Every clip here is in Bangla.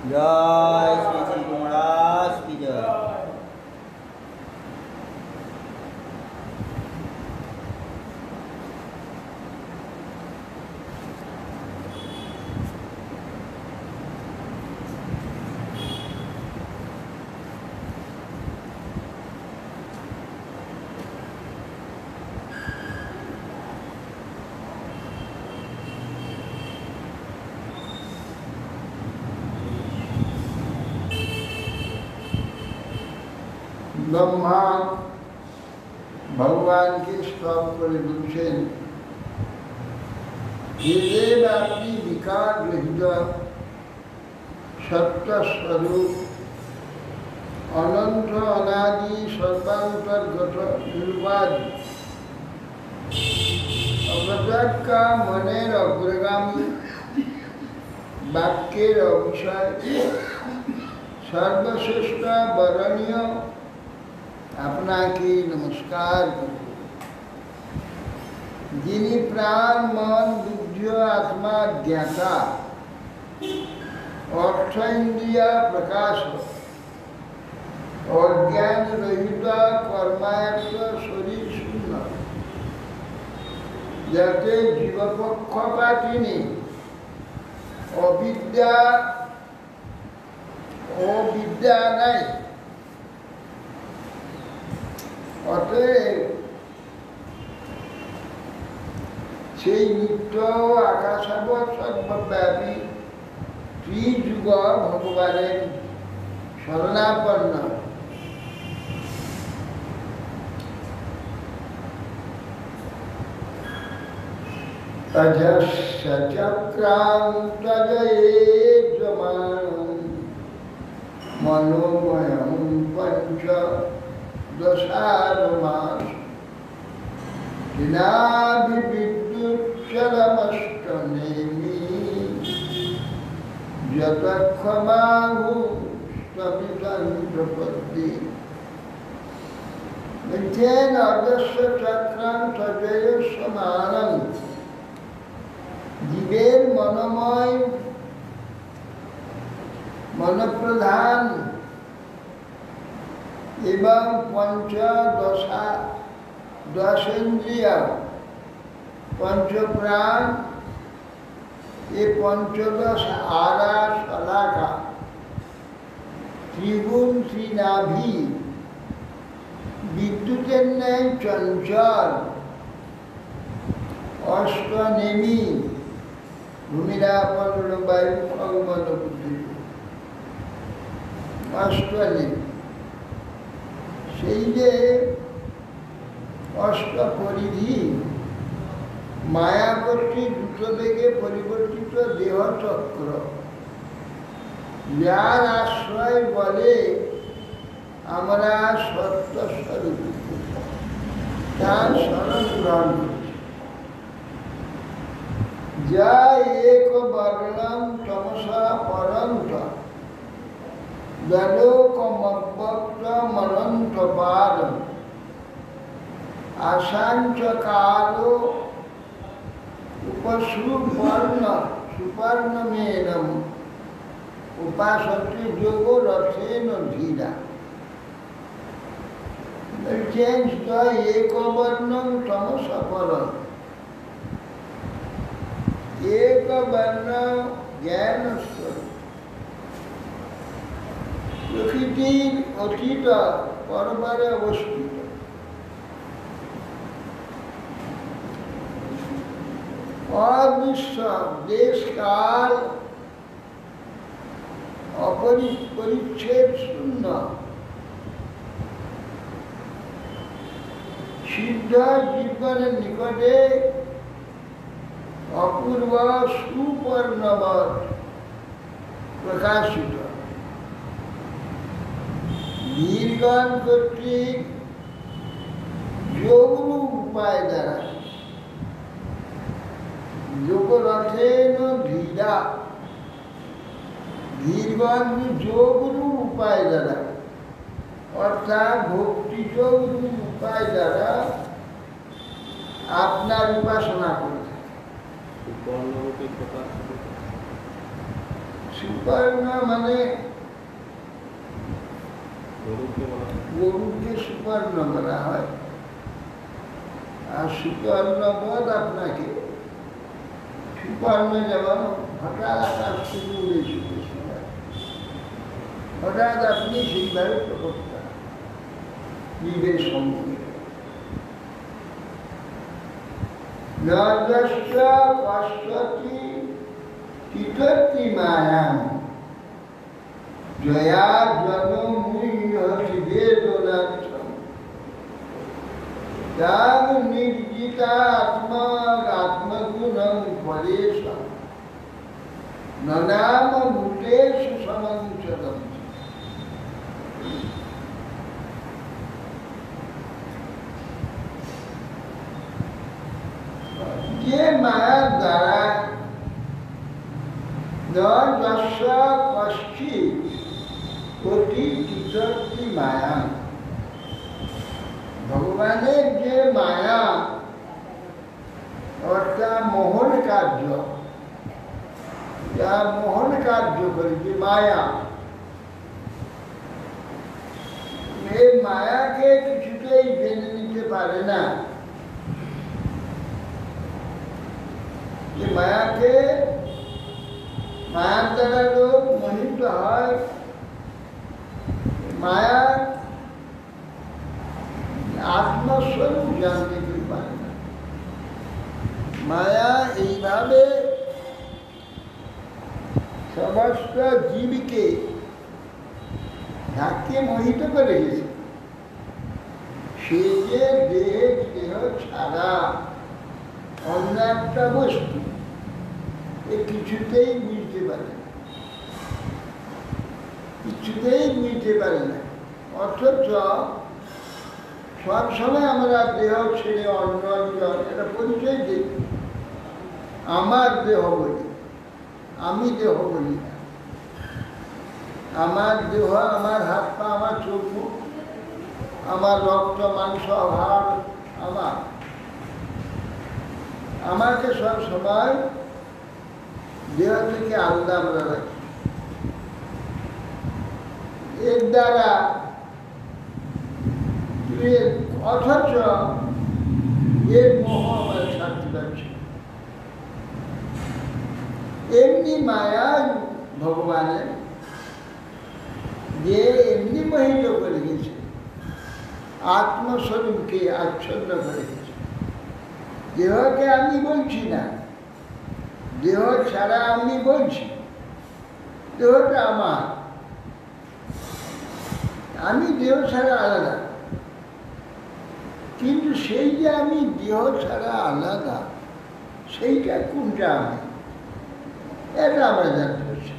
जय श्री श्री महाराज की जय। ब्रह्मा भगवान के स्तव করে বলছেন যে আপনি বিকার রহিত সত্য স্বরূপ অনন্ত অনাদি সর্বান্তর্গত নির্বাদ অবতার का মনের অগ্রগামী বাক্যের অভিষয় সর্বশ্রেষ্ঠ বরণীয় আপনাকে নমস্কার করি যিনি প্রাণ মন বুদ্ধি আত্মা জ্ঞাতা অর্থ ইন্দ্রিয়া প্রকাশ অজ্ঞান রহিত কর্মায়ত্ত শরীর শূন্য, যাতে জীবপক্ষপাতী নেই, অবিদ্যা নাই। অতএব সেই নিত্য আকাশাবৎ সর্বব্যাপী ত্রিযুগ ভগবানের শরণাপন্ন অজস্র চক্রান্তজয়েযমানং মনোময়ং পঞ্চ দশারমাস বিদ্যুৎচলমষ্টনেমি যতক্ষমাহু স্তবিতন্ত্রপদ্যে। বলছেন অজস্র চক্রান্তজয়েযমানং, জীবের মনোময় মনপ্রধান এবং দশেন্দ্রিয় পঞ্চপ্রাণ, এ পঞ্চদশ আরা শলাকা, ত্রিগুণ ত্রিনাভি, বিদ্যুতের ন্যায় চঞ্চল, অষ্টনেমি, ভূমিরাপন বায়ু সংবদ বুদ্ধি, অষ্টনেমি। সেই যে অষ্টপরিধি মায়া কর্তৃক দ্রুত বেগে পরিবর্তিত দেহচক্র, যার আশ্রয় বলে আমরা সত্যস্বরূপ, তার স্মরণ গ্রহণ করছি। যা এক বর্ণম তমসা পরন্ত দলোকমব্যক্ত মনন্ত পাদ আশাঞ্চ কালো উপসুপর্ণ সুপর্ণমেনম উপাসতে যোগ রথেন ধীরা। বলছেন এক বর্ণম তমসা পরন্ত, এক বর্ণ জ্ঞান স্বরূপ, প্রকৃতির অতীত পরবারে অবস্থিত, অদৃশ্য দেশ কাল পরিচ্ছেদ শূন্য, সিদ্ধ জীবনের নিকটে অপূর্ব সুপর্ণবৎ প্রকাশিত, ধীরগণ কর্তৃক যোগরূপ উপায় দ্বারা, যোগরথেন ধীরা, ধীরগণ যোগরূপ উপায় দ্বারা, অর্থাৎ ভক্তি যোগরূপ উপায় দ্বারা আপনার উপাসনা করে থাকে। সুপর্ণ মানে গরুকে সুপর্ণ বলা হয়, আর সুপর্ণবধ আপনাকে, সুপর্ণ যেমন হঠাৎ আকাশ থেকে উড়ে চলেছে, হঠাৎ আপনি সেইভাবে প্রকট করেন জীবের সম্মুখে। নজস্ব পশ্যতি তিততি মায়াম জয়া জনমূহতি বেদনার্থম তাং নির্জিতা আত্মগুণং পরেশম ননাম ভূতেষু সমঞ্চদম। যে মায়ার দ্বারা দশ কষ্টিত কোটি তিততি মায়া, ভগবানের যে মায়া অর্থাৎ মোহন কার্য, যা মোহন কার্য করে যে মায়া, সে মায়াকে কিছুতেই জেনে নিতে পারে না। যে মায়ার দ্বারা লোক মোহিত হয়, মায়ার আত্মস্বরূপ জানতে কেউ পারে না। মায়া এইভাবে সমস্ত জীবকে ধাক্কে মোহিত করে গেছে। সে যে দেহ ছাড়া অন্য একটা বস্তু, এ কিছুতেই বুঝতে পারে না, কিছুতেই বুঝতে পারে না। অথচ সবসময় আমরা দেহ ছেড়ে অন্য অঞ্চল এটা পরিচয় দিই, আমার দেহ বলি, আমি দেহ বলি না। আমার দেহ, আমার হাত পা, আমার চক্ষু, আমার রক্ত মাংস হাড়, আমাকে সব সময় দেহ থেকে আলাদা আমরা রাখি। এর দ্বারা অথচ এর মোহ আমরা ছাড়তে পারছি। এমনি মায়া ভগবানের যে এমনি মোহিত করে গেছে, আত্মস্বরূপকে আচ্ছন্ন করে গেছে। দেহকে আমি বলছি না, দেহ ছাড়া আমি বলছি, দেহটা আমার, আমি দেহ ছাড়া আলাদা। কিন্তু সেই যে আমি দেহ ছাড়া আলাদা, সেইটা কোনটা আমি, এটা আমরা জানতে পারছি।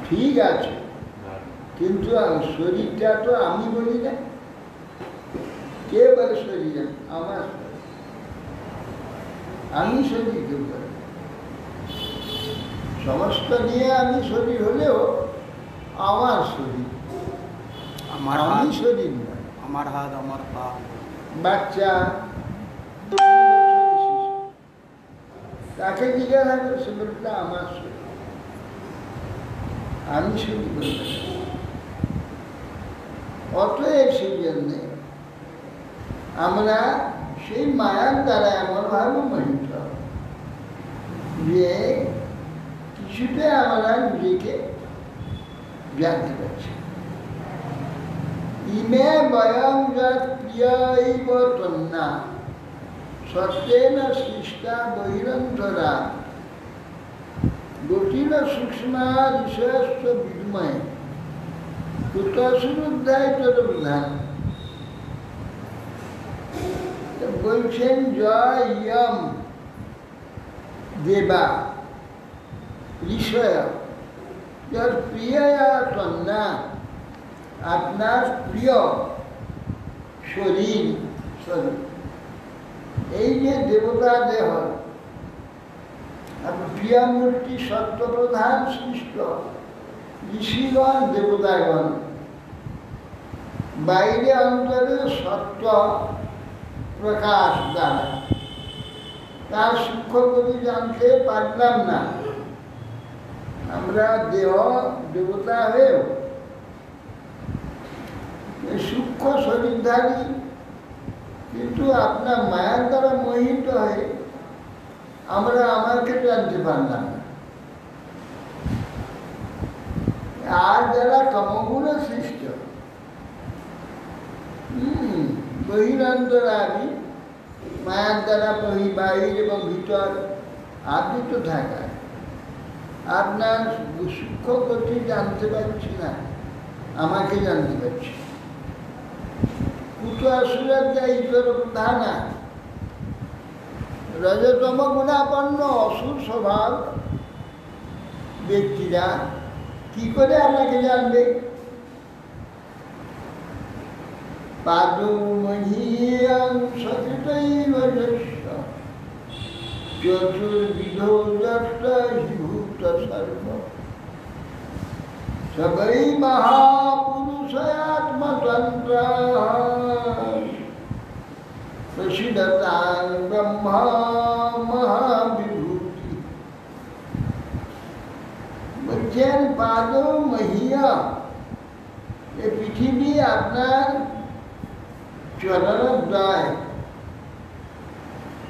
ঠিক আছে, কিন্তু শরীরটা তো আমি বলি না। কে বলে শরীর আমার? আমি শরীর কেউ বলে, সমস্ত নিয়ে আমি শরীর হলেও আমার শরীর, আমি শরীর নয়। আমার হাত, আমার পা, বাচ্চা তাকে জিজ্ঞাসা করে, সে বলতে আমার শরীর, আমি শরীর বলতে। অতএব সেই জন্যে আমরা সেই মায়ার দ্বারা এমনভাবে মোহিত যে কিছুতে আমরা নিজেকে জানতে পারছি। ইমে বয়ং যৎ প্রিয়ৈব তন্না সত্যেন সৃষ্টা বহিরন্তরা গতির সূক্ষ্মা ঋষয়স্ব বিদ্ময় কুতসুরুদ্ধায় তদবিধান। বলছেন জয় ইয়ম দেবা ঋষয় যার প্রিয়া তন্না, আপনার প্রিয় শরীর স্বরূপ, এই যে দেবতা দেহ, প্রিয়া মূর্তি সত্যপ্রধান সৃষ্ট ঋষিগণ দেবতাগণ, বাইরে অন্তরে সত্য প্রকাশ দ্বারা তার সূক্ষ্ম গতি জানতে পারলাম না। আমরা দেহ দেবতা হয়েও সূক্ষ্ম শরীরধারী, কিন্তু আপনার মায়ার দ্বারা মোহিত হয়ে আমরা আমাকে জানতে পারলাম না। আর যারা তমগুণে সৃষ্ট, বহিরন্তরাদি, মায়ার দ্বারা বাহির এবং ভিতর আবৃত থাকা, আপনার সূক্ষ্ম গতি জানতে পারছি না, আমাকে জানতে পারছি। কুত আসুরের যা ঈশ্বর প্রধানা, রজতম গুণাপন্ন অসুর স্বভাব ব্যক্তিরা কি করে আপনাকে জানবে? পাদুমহীয়ং সচিতৈব যস্য চতুর্বিধো যস্য ভূত সর্ব সবৈ মহাপুরুষাত্মতন্ত্র। প্রসিদতাং ব্রহ্মা মহাবিভূতি। বলছেন পাদ মহিয়া, এই পৃথিবী আপনার চরণদ্বয়,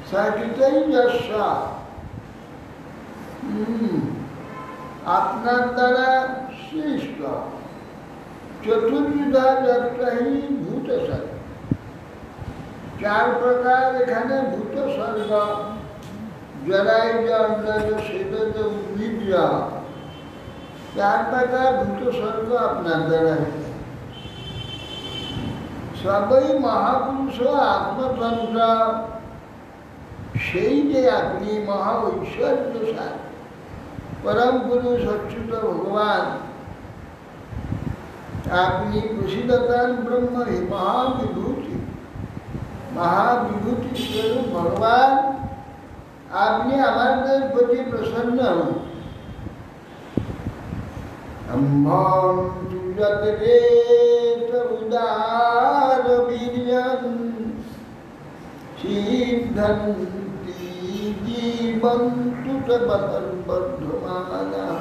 সাকিতই যশা, আপনার দ্বারা সৃষ্ট। চতুর্বিধা যত্রহি ভূত স্বর্গ, চার প্রকার এখানে ভূত স্বর্গ, জরাই জন্ডজ সেদজ উদ্ভিদ, চার প্রকার ভূত স্বর্গ আপনার দ্বারা হয়েছে। সবই মহাপুরুষ আত্মতন্ত্র, সেই যে আপনি মহা ঐশ্বর্যশালী পরম পুরুষ অচ্যুত ভগবান, আপনি প্রসিদতান ব্রহ্ম মহাবিভূতি, মহাবিভূতি স্বরূপ ভগবান, আপনি আমাদের প্রতি প্রসন্ন হন। अम्भं तुजतरेत उदार वीर्यं सिद्धन्ति जीवन्तु च बलवर्धमानः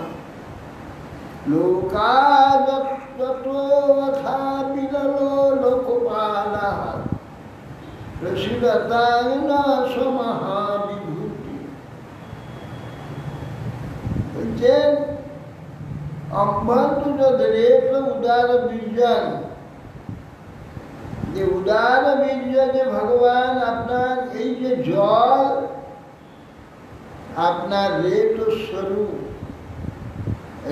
लोकादत्ततो यथा विरलो लोकपालः प्रसीदतां न समहाविभूति। अम्भंतुरेत उदार बीजन, যে উদার বীর্য যে ভগবান আপনার, এই যে জল আপনার রেত স্বরূপ,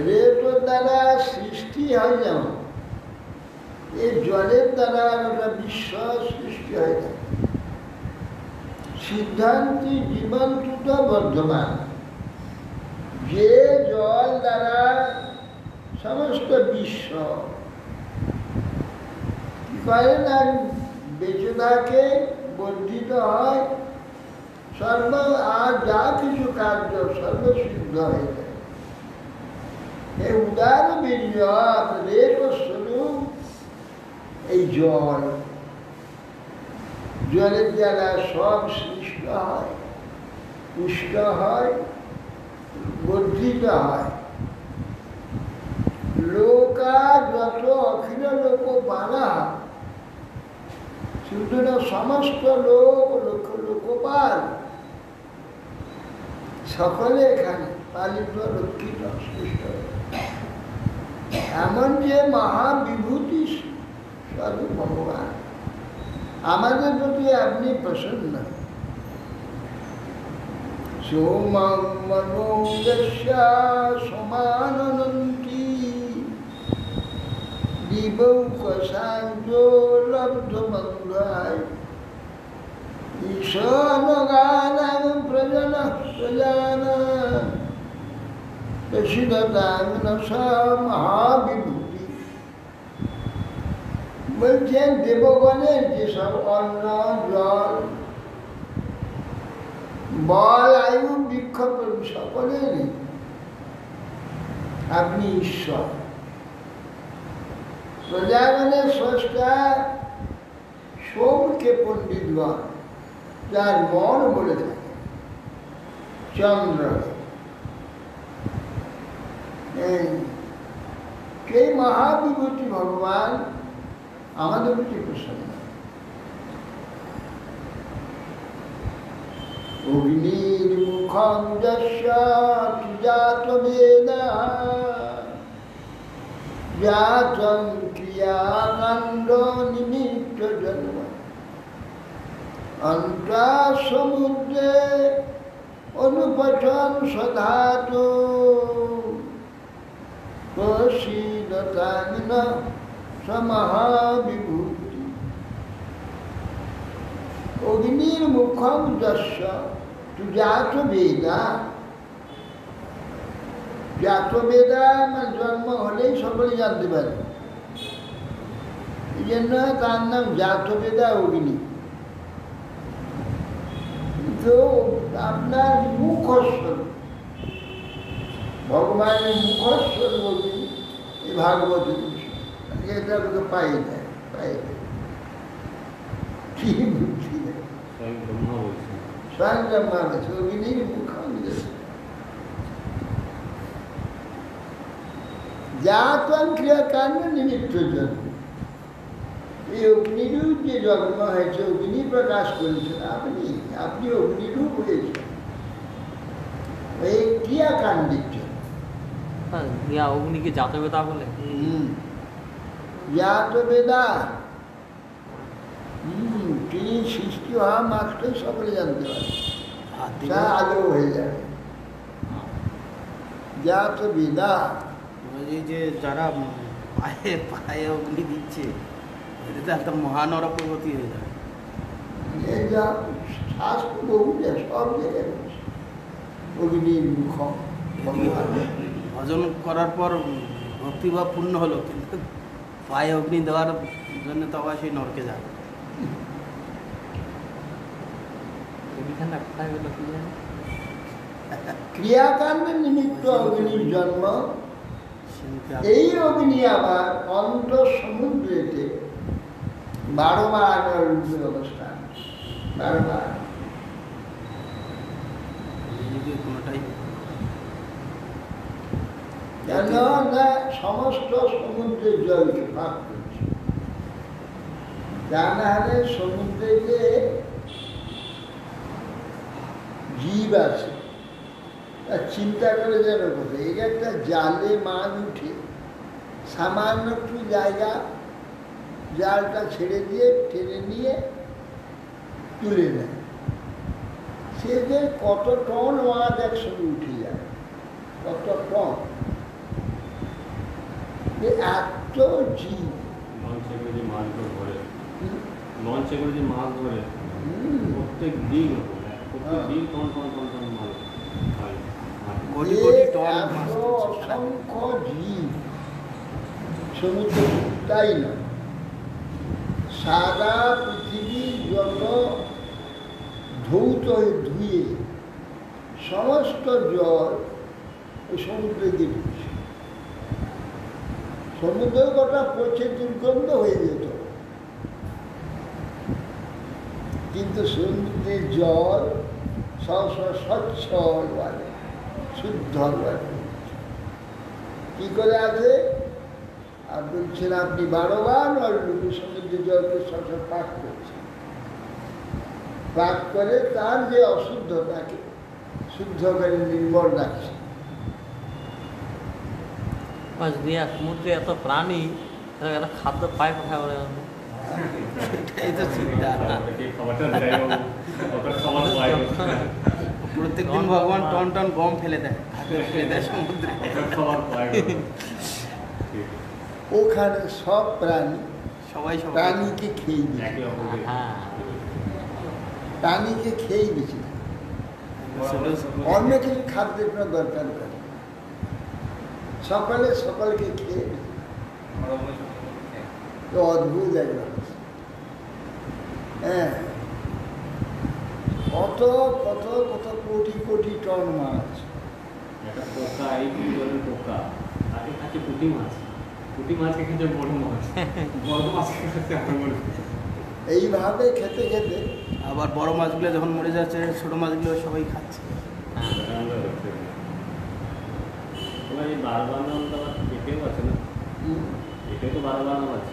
রেত দ্বারা সৃষ্টি হয় যেমন, এই জলের দ্বারা একটা বিশ্ব সৃষ্টি হয় না। সিদ্ধান্তি জীবন্ত বর্ধমান, যে জল দ্বারা সমস্ত বিশ্ব কি করে না, বেঁচে থাকে, বর্ধিত হয়, সর্ব আর যা কিছু কার্য সর্বসিদ্ধ হয়ে যায়। এই উদার বীর্য রেত স্বরূপ এই জল, জলের দ্বারা সব সৃষ্ট হয়, পুষ্ট হয়, বর্ধিত হয়। লোকা যত অখিল লোক বানা, শুধু না সমস্ত লোক, লক্ষ লোকপাল, সকলে এখানে পালিত, রক্ষিত, সৃষ্ট। এমন যে মহাবিভূতি স্বরূপ ভগবান, আমাদের প্রতি আপনি প্রসন্ন। সোমং মনো যস্যা সমাননন্তি দিবৌকসাঞ্জো লব্ধমঙ্গায় ঈশানগানাং প্রজনঃ প্রজানা প্রসিদতাং ন মহাবিভূতি। বলছেন দেবগণের যেসব অন্ন, জল, বল, আয়ু, বৃক্ষ সকলেরই আপনি ঈশ্বর। প্রজাগণের স্রষ্টা সোমকে পণ্ডিতগণ যার মন বলে থাকে, চন্দ্র, সেই মহাবিভূতি ভগবান আমাদের প্রতি প্রসন্ন। অগ্নির্মুখং যস্য জাতবেদঃ জাতং ক্রিয়াকাণ্ড নিমিত্ত জন্ম অন্তঃসমুদ্রে অনুপঠন সধাতু প্রসীদতাং ন সমহাবিভূতি। অগ্নির মুখম যস্য জাত বেদা, জাত বেদা আমার জন্ম হলেই সকলে জানতে পারে, এই জন্য তার নাম জাত বেদা অগ্নি। তো আপনার মুখস্বরূপ ভগবানের মুখস্বরূপ অগ্নি, এই ভাগবত এটা পাই দেয়, পাই দেয়। কি বুদ্ধি দেয়, স্বয়ং ব্রহ্মা বলছে অগ্নির মুখ দিয়েছে জাতন ক্রিয়াকাণ্ড নিমিত্ত জন্ম এই অগ্নিরূপ যে জন্ম হয়েছে অগ্নি প্রকাশ করেছেন আপনি অগ্নিরূপ হয়েছেন এই ক্রিয়াকাণ্ডের জন্য অগ্নিকে জাতবেদা বলে জাতবেদা তিনি সৃষ্টি হওয়া মাত্রই সকলে জানতে পারে তা আগেও হয়ে যাবে জাতবেদা এই যে যারা পায়ে পায়ে অগ্নি দিচ্ছে এটা একটা মহানরকগতি হয়ে যাবে এই যা শাস্ত্র বহু যায় সব জায়গায় অগ্নির মুখ ভজন করার পর ভক্তিভাব পূর্ণ হলো কিন্তু পায়ে অগ্নি দেওয়ার জন্য তো আবার সেই নরকে যায় ক্রিয়াকাণ্ডের নিমিত্ত অগ্নির জন্ম এই অগ্নি আবার অন্ত সমুদ্রেতে 12 বার রূপের অবস্থান 12 বার কোনোটাই কেন না সমস্ত সমুদ্রের জলকে ভাগ করছে তা না হলে সমুদ্রে যে জীব আছে তা চিন্তা করে যেন কথা এই একটা জালে মাছ উঠে সামান্য একটু জায়গা জালটা ছেড়ে দিয়ে টেনে নিয়ে তুলে নেয় সে যে কত টন মাছ একসঙ্গে উঠে যায় কত টন এত জীব প্রত্যেক দিন অসংখ্য জীব সমুদ্র তাই না সারা পৃথিবীর যত ধৌত ধুয়ে সমস্ত জল ওই সমুদ্রে দিয়ে ঢুকছে সমুদ্রের গোটা পচে দুর্গন্ধ হয়ে যেত কিন্তু সমুদ্রের জল সবসময় স্বচ্ছ বলে শুদ্ধ বলে কি করে আছে আর বলছেন আপনি 12 বার সমুদ্রের জলকে সবসময় পাক করছেন পাক করে তার যে অশুদ্ধতাকে শুদ্ধ করে নির্মল রাখছে সমুদ্রে এত প্রাণী এরা খাদ্য পায় কোথায় বলে এই তো চিন্তা প্রত্যেকদিন ভগবান টন টন গম ফেলে দেয় সমুদ্রে ওখানে সব প্রাণী সবাই প্রাণীকে খেয়ে প্রাণীকে খেয়েই বেশি অন্য কিছু খাদ্যের কোনো দরকার নেই সকালে সকলকে খেয়ে তো অদ্ভুত একবার হ্যাঁ কত কত কত কোটি কোটি টন মাছ পোকা এই পোকা তাকে খাচ্ছে পুঁটি মাছ খেতে বড় মাছ বড় মাছ খেতে এইভাবে খেতে খেতে আবার বড় মাছগুলো যখন মরে যাচ্ছে ছোট মাছগুলো সবাই খাচ্ছে এই 12 বার নাম তো এটাও আছে না এটা তো 12 বার নাম আছে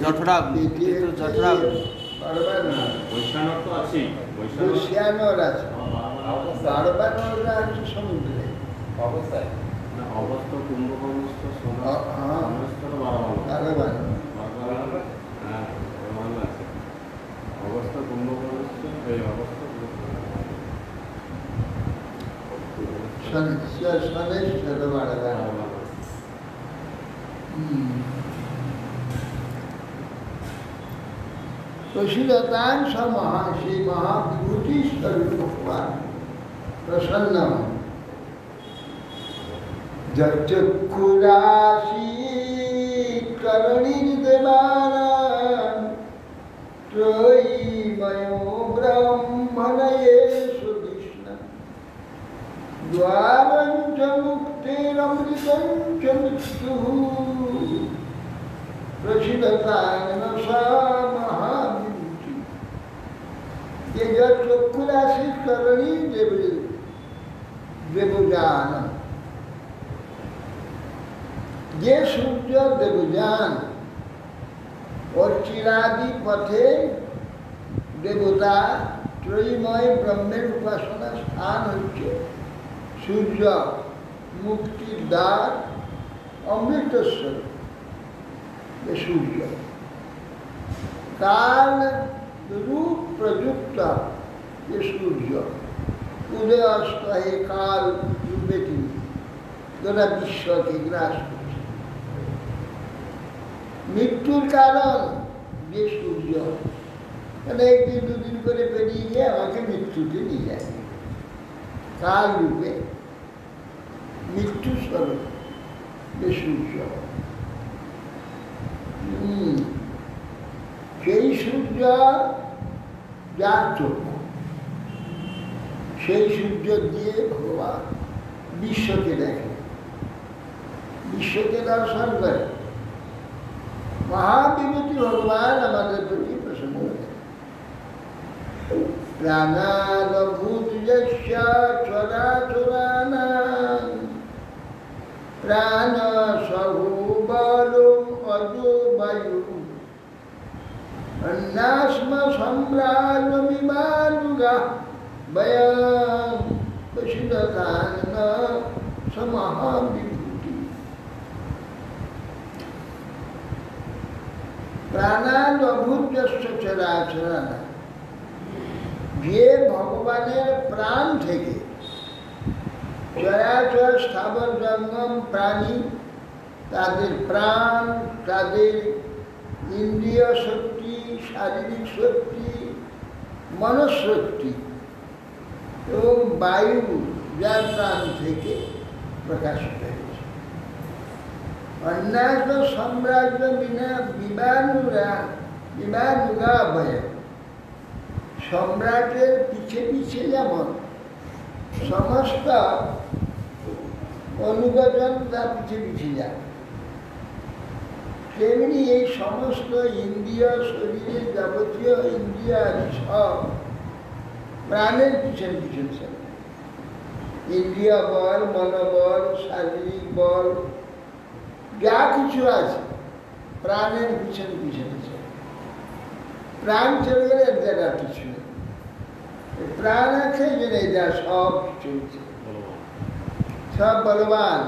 জঠরা বৈশানর তো আছে বৈশানর আছে বারবানররা আছে সমুদ্রে অবস্থায় না অবস্থা কুম্ভকর্ণস্থ সমস্ত 12 বার হ্যাঁ আছে অবস্থা কুম্ভকর্ণস্থ এই অবস্থা প্রসিদতাংশ সেই মহাবিভূতি স্বরূপ ভগবান প্রসন্ন যক্ষুরাশি করণীর দেবানাম ত্রয়ীময় ব্রহ্মণয়ে সুকৃষ্ণ দ্বারঞ্চ মুক্তিরমৃতঞ্চ মৃত্যু প্রসিদতাং সা মহাবিভূতি যে যত চক্ষুরাশি স্মরণী দেবযান, যে সূর্য দেবযান অর্চিরাদি পথে দেবতা ত্রয়ীময় ব্রহ্মের উপাসনা স্থান হচ্ছে সূর্য, মুক্তির দ্বার, অমৃতস্বর সূর্য। কাল রূপ প্রযুক্ত যে সূর্য, উদয় অস্ত হে কাল রূপে তিনি গোটা বিশ্বকে গ্রাস করছে। মৃত্যুর কারণ যে সূর্য, মানে একদিন দুদিন করে পেরিয়ে গিয়ে আমাকে মৃত্যুতে নিয়ে যায়, কাল রূপে মৃত্যু স্বরূপ যে সূর্য। সেই সূর্য যার চক্ষু, সেই সূর্য দিয়ে ভগবান বিশ্বকে দেখে, বিশ্বকে দর্শন করে। মহাবিভূতি ভগবান আমাদের প্রতি প্রসন্ন হয়ে প্রাণাদভূত চরাচরানাং প্রাণ সহু বল অজো বায়ু অন্যাস্ম সম্রাজ বিমানুগা বয়ং পশুদান সমহাবিভূতি। প্রাণাদভূত চরাচরানাং, যে ভগবানের প্রাণ থেকে চরাচর স্থাবর জঙ্গম প্রাণী, তাদের প্রাণ, তাদের ইন্দ্রিয় শক্তি, শারীরিক শক্তি, মনঃশক্তি এবং বায়ু যার প্রাণ থেকে প্রকাশিত হয়েছে। অন্যান্য সাম্রাজ্য বিমানুগা ভয়, সম্রাটের পিছে পিছে যেমন সমস্ত অনুগজন তার পিছে পিছে যায়, তেমনি এই সমস্ত ইন্দ্রিয় শরীরের যাবতীয় ইন্দ্রিয় আদি সব প্রাণের পিছনে পিছনে চলে। ইন্দ্রিয় বল, মনোবল, শারীরিক বল যা কিছু আছে প্রাণের পিছনে পিছনে চলে। প্রাণ চলে গেলে দেখা কিছু নেই, প্রাণ আছে যেন যা সব চলছে, সব বলবান।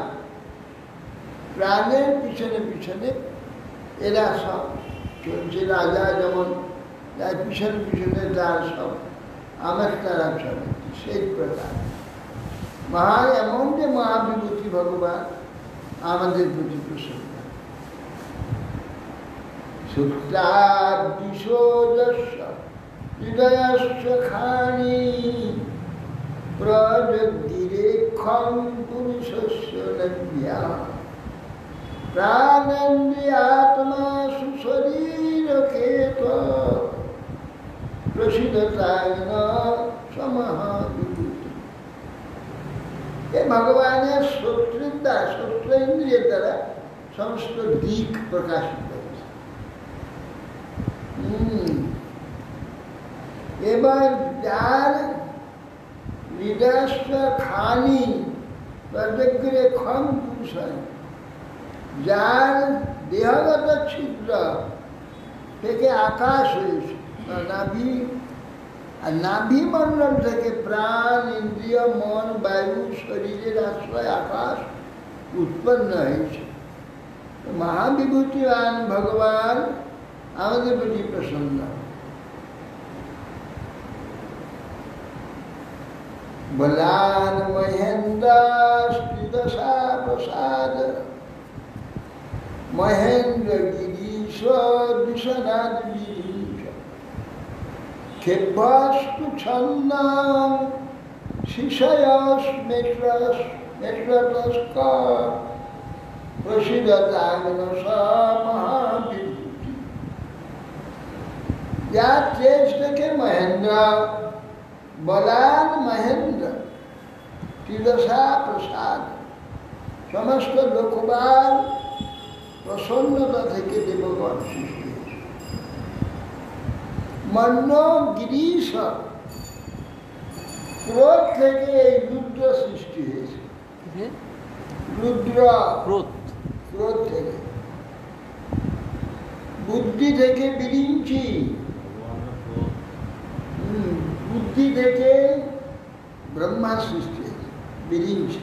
প্রাণের পিছনে পিছনে এরা সব চলছে। রাজা যেমন তার পিছনে পিছনে তার সব আমার তারা চলে, সেই প্রকার এমন যে মহাবিভূতি ভগবান আমাদের প্রতি প্রসন্ন। সুপ্তাদিশোদস্য হৃদয়স্য খানি প্রযুক্তিরেক্ষং পুরুষস্য নব্যা প্রাণেন্দ্রিয়াত্মা সুশরীরকেত প্রসিদ্ধতায়ন সমহাবিভূতি। এ ভগবানের শত্রুদ্বার, শত্রু ইন্দ্রিয়ের দ্বারা সমস্ত দিক প্রকাশিত হয়েছে। এবার যার হৃদয়স্য খানি প্রযুক্তিরে ক্ষম পুরুষ, যার দেহগত ছিদ্র থেকে আকাশ হয়েছে, নাভি, আর নাভি মণ্ডল থেকে প্রাণ, ইন্দ্রিয়, মন, বায়ু, শরীরের আশ্রয় আকাশ উৎপন্ন হয়েছে। মহাবিভূতিবান ভগবান আমাদের প্রতি প্রসন্ন। বলান মহেন্দ্রাস্কৃতসা প্রসাদ মহেন্দ্র গিরীশ বিশ্বনাথ গিরীশ ক্ষেপস্তু ছন্দ শিশয়স্মেটস্ক প্রসিদ্ধতাগ্ন মহাবিভূতি। যার তেজ থেকে মহেন্দ্র, বলান মহেন্দ্র, ত্রিদশা প্রসাদ, সমস্ত লোকবার প্রসন্নতা থেকে দেবগণ সৃষ্টি হয়েছে। মন্য গিরীশ ক্রোধ থেকে এই রুদ্র সৃষ্টি হয়েছে। রুদ্র ক্রোধ ক্রোধ থেকে, বুদ্ধি থেকে বিরিঞ্চি, ভগবানের ক্রোধ। বুদ্ধি থেকে ব্রহ্মা সৃষ্টি হয়েছে, বিরিঞ্চি।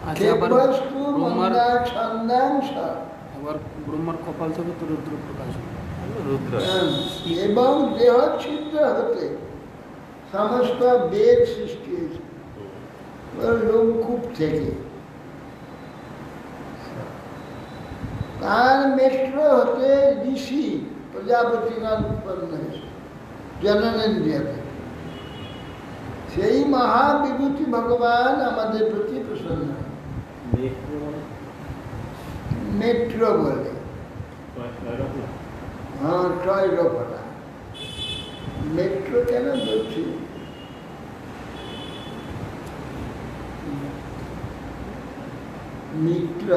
আচ্ছা, আবার বস্তু ব্রহ্মার মন্দা ছন্দাংশ, আবার ব্রহ্মার কপাল থেকে তো রুদ্র প্রকাশ হয়। রুদ্র। এবং দেহ ছিদ্র হতে সমস্ত বেদ সৃষ্টি হয়েছে, লোমকূপ থেকে। তার মেট্র হতে ঋষি প্রজাপতিগণ উৎপন্ন হয়েছে জননেন্দ্রিয় থেকে। সেই মহাবিভূতি ভগবান আমাদের প্রতি প্রসন্ন হয়। মেট্র বলে, হ্যাঁ, টয়রোপলা। মেট্রো কেন বলছি, মিত্র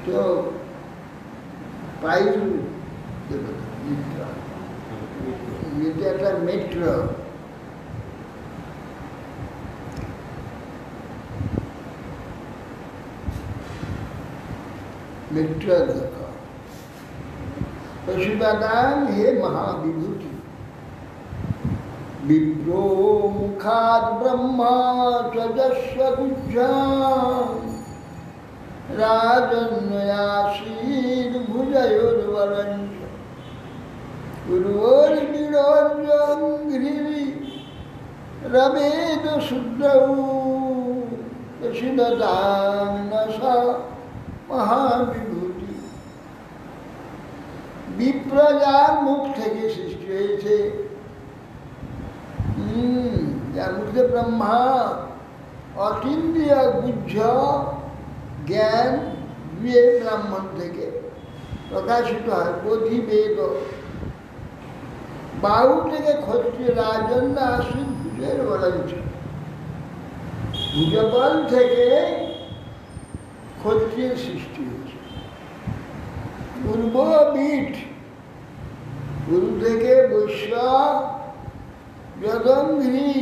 তো পাইল মিত্র, এটা একটা মেট্রো। মিত্র দেখো, পশুদান হে মহাবিভূতি, বিপ্রো মুখাদ ব্রহ্মা ত্বজস্ব গুজ্জাম রাজন্যাসীর ভুজয়োর্বরঞ্চ গুরুর্বিরোজ্যং গৃহী রবেদ শুদ্রৌ পশুদান নশা মহাবিভূতি। বিপ্রজার মুখ থেকে সৃষ্টি হয়েছে, যার মধ্যে ব্রহ্মা অতীন্দ্রিয় গুহ্য জ্ঞান দিয়ে ব্রাহ্মণ থেকে প্রকাশিত হয়, বোধি বেদ। বাহু থেকে ক্ষত্রিয় রাজন্য আসুন ভুজের বরঞ্চ, ভুজবল থেকে ক্ষত্রিয়ের সৃষ্টি হয়েছে। পূর্ব বিট, গুরু থেকে বৈশ্য যদঙ্গিরি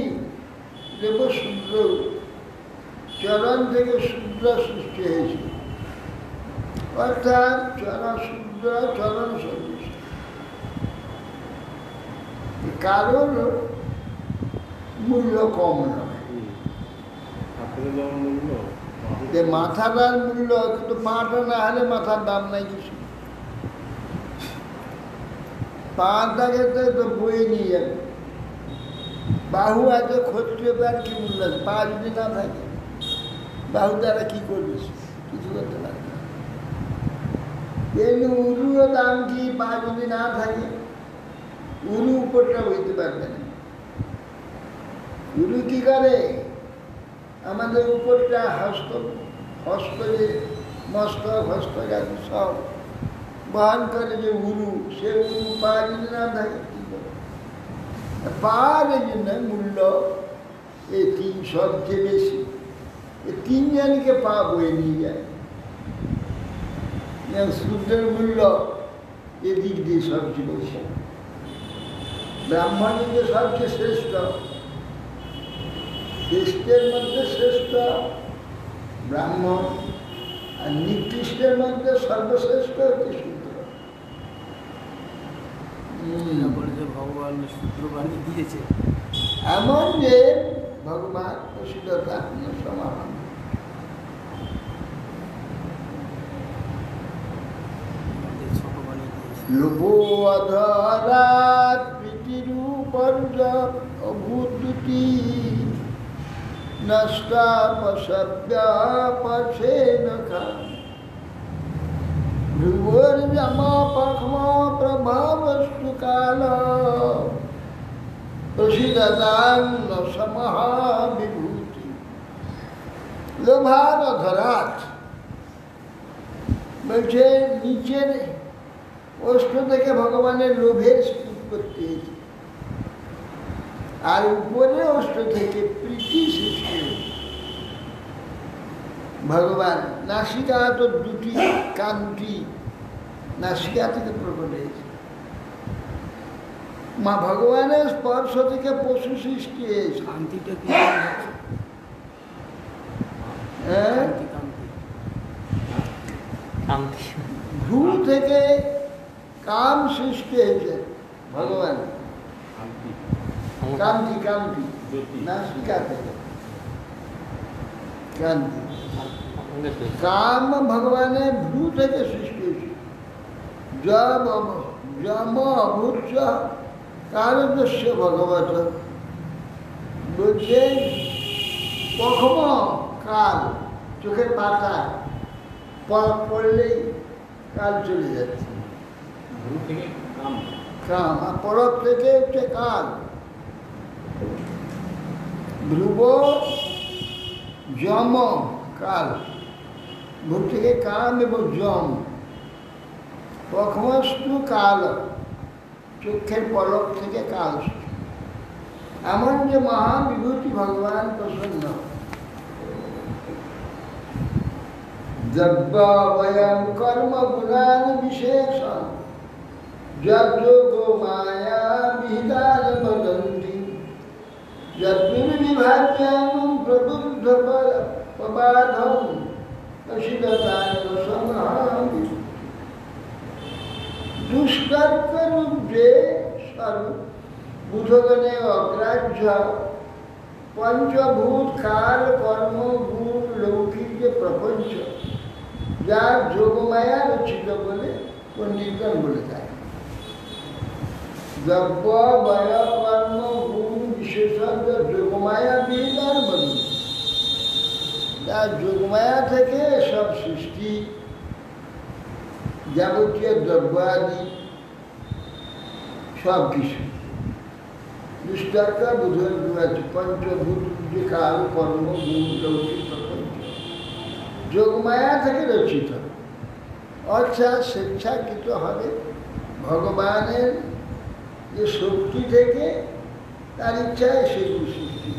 দেবশূদ্র, চরণ থেকে শূদ্র সৃষ্টি হয়েছে, অর্থাৎ চরণশূদ্র চরণ সদৃশ। কারণ মূল্য কম নয়, যে মাথাটার মূল্য, কিন্তু পাটা না হলে মাথার দাম নাই কিছু। পাটাকে তো বয়ে নিয়ে যাবে, বাহু আছে ক্ষত্রিয়, আর কি মূল্য আছে? পা যদি না থাকে, বাহু দ্বারা কি করবে? কিছু করতে পারবে না। উরুও দাম কি? পা যদি না থাকে, উরু উপরটা বইতে পারবে না। উরু কি করে? আমাদের উপরটা হস্ত, হস্ত যে মস্তক, হস্তক আছে সব বহন করে যে উরু, সে উরু পা যদি না থাকে কি করে? পার জন্য মূল্য এই তিন সবচেয়ে বেশি। এই তিনজনকে পা বয়ে নিয়ে যায়। সূর্যের মূল্য এদিক দিয়ে সবচেয়ে বেশি। ব্রাহ্মণ যে সবচেয়ে শ্রেষ্ঠ, শ্রেষ্ঠের মধ্যে শ্রেষ্ঠ ব্রাহ্মণ, আর নিকৃষ্টের মধ্যে সর্বশ্রেষ্ঠ হচ্ছে শূদ্র। যে ভগবান সূত্র বানিয়ে দিয়েছে, এমন যে ভগবান প্রসিদ্ধতা সমাধান। ছোট বানিয়ে দিয়েছে। লোভোধরাত প্রীতিরূপর্য অভূতুতি নষ্টাপশব্যাপছেন ভ্রুবর্যমাপক্ষ্ম প্রভাবস্তু কাল প্রসিদান সমহাবিভূতি। লোভার অধরাত বলছে নিচের ওষ্ঠ থেকে ভগবানের লোভের উৎপত্তি হয়েছে, আর উপরের ওষ্ঠ থেকে প্রীতি সৃষ্টি হয়েছে। ভগবান নাসিকা তো দুটি কান্তি, নাসিকা থেকে প্রকট হয়েছে। মা ভগবানের স্পর্শ থেকে পশু সৃষ্টি হয়েছে। শান্তিটা কি? হ্যাঁ, শান্তি, শান্তি। কান্তি ভ্রু থেকে কাম সৃষ্টি হয়েছে ভগবান। শান্তি, কান্তি কান্তি জ্যোতি। নাসিকা থেকে কান্তি। আমাদের তো কাম ভগবানের ভ্রু থেকে সৃষ্টি হয়েছে। যম অভূত কারদস্য ভগবত বলছে কখম কাল, চোখের পাতা পড়লেই কাল চলে যাচ্ছে। ভ্রু থেকে কাম, কাম আর পরব থেকে হচ্ছে কাল। ধ্রুব যম কাল, ভূ থেকে কাম এবং যম। প্রথমস্তু কাল, চক্ষের পলক থেকে কাল। এমন যে মহাবিভূতি ভগবান প্রসন্ন। দ্রব্যবয়ম কর্ম গুণান বিশেষণ যদ্যোগ মায়া বিহিতার বদন্তি যদ্বির্বিভাজ্যাং প্রবুদ্ধ পবাধং অশিবতায় সংহামি। দুষ্কর্ক রূপে স্বরূপ বুধগণে অগ্রাহ্য পঞ্চভূত কাল কর্ম গুণ লৌকিক যে প্রপঞ্চ, যার যোগমায়া রচিত বলে পণ্ডিতগণ বলে থাকে। দ্রব্য বয় কর্ম গুণ বিশেষজ্ঞ যোগমায়া বিহিতার বলি, তার যোগমায়া থেকে সব সৃষ্টি, যাবতীয় দ্রব্য আদি সব কিছু। দুষ্টাকা বুধন আছে পঞ্চভূত যে কাল কর্ম গুণ লৌকিক প্রপঞ্চ যোগমায়া থেকে রচিত, অর্থাৎ স্বেচ্ছাকৃত হবে ভগবানের যে শক্তি থেকে, তার ইচ্ছায় সেগুলো সৃষ্টি,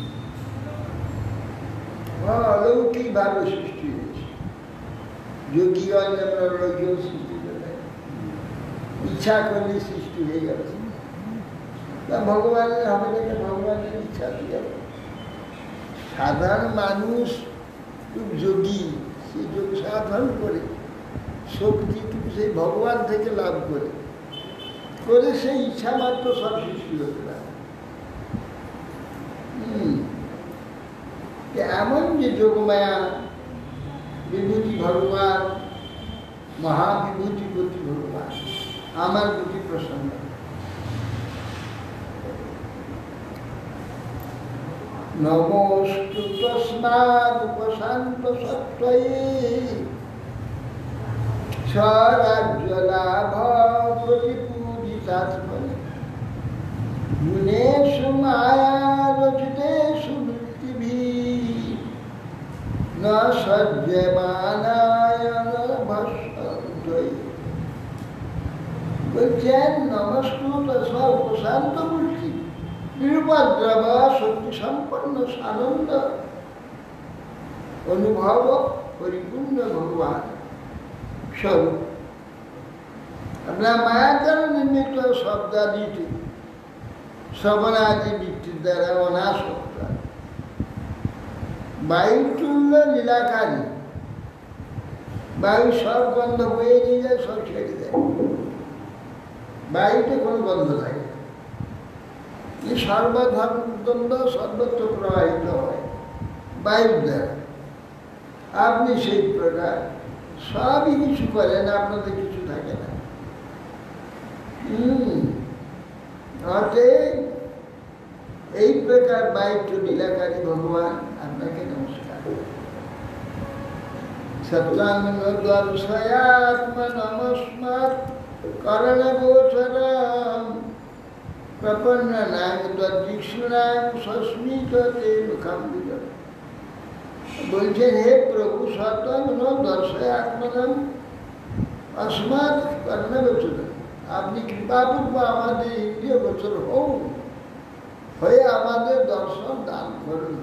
অলৌকিকভাবে সৃষ্টি হয়েছে। যোগীগণ যেমন অলৌকিক সৃষ্টি করে, ইচ্ছা করলে সৃষ্টি হয়ে গেল। তা ভগবানের হবে না, ভগবানের ইচ্ছা দিয়ে। সাধারণ মানুষ খুব যোগী, সে যোগ সাধন করে শক্তিটুকু সেই ভগবান থেকে লাভ করে সেই ইচ্ছা মাত্র সব সৃষ্টি হতে পারে। এমন যে যোগমায়া বিভূতি ভগবান, মহাবিভূতি প্রতি ভগবান আমার প্রতি প্রসন্ন। নমস্তু তস্মাৎ উপশান্ত সত্ত্বয়ে স্বরাজ্য লাভ প্রতিপূজিতাত্মনে গুণেষু মায়া রচিতেষু মূর্তিভিঃ ন সহ্যমানায় ভস্মদ্বয়ে। বলছেন নমস্তু তস্মাৎ উপশান্ত মূর্তি, নিরুপদ্রব শক্তি সম্পন্ন সানন্দ অনুভব পরিপূর্ণ ভগবান স্বরূপ। আপনার মায়ার দ্বারা নির্মিত শব্দাদিটি শ্রবণাদি বৃত্তির দ্বারা অনাসক্ত, বায়ুতুল্য লীলাকারী, বায়ু সব গন্ধ বয়ে নিয়ে যায়, সব ছেড়ে দেয়। বায়ুতে কোনো গন্ধ থাকে, এই সর্বধর্মদ্বন্দ্ব সর্বত্র প্রবাহিত হয় বায়ুর দ্বারা। আপনি সেই প্রকার সবই কিছু করেন, আপনাদের কিছু থাকে না। অতএব এই প্রকার বায়ুত্ব লীলাকারী ভগবান আপনাকে নমস্কার। সত্যাত্ম নমস্মাৎ করণগোচরম প্রপন্নাং তদ্দিক্ষুণাং সস্মিত তে মুখম বিজয়। বলছেন, হে প্রভু সত্যাত্ম দর্শয়াত্মনম অস্মাৎ কর্ণগোচরম, আপনি কৃপাপূর্ব আমাদের ইন্দ্রিয় গোচর হয়ে আমাদের দর্শন দান করুন।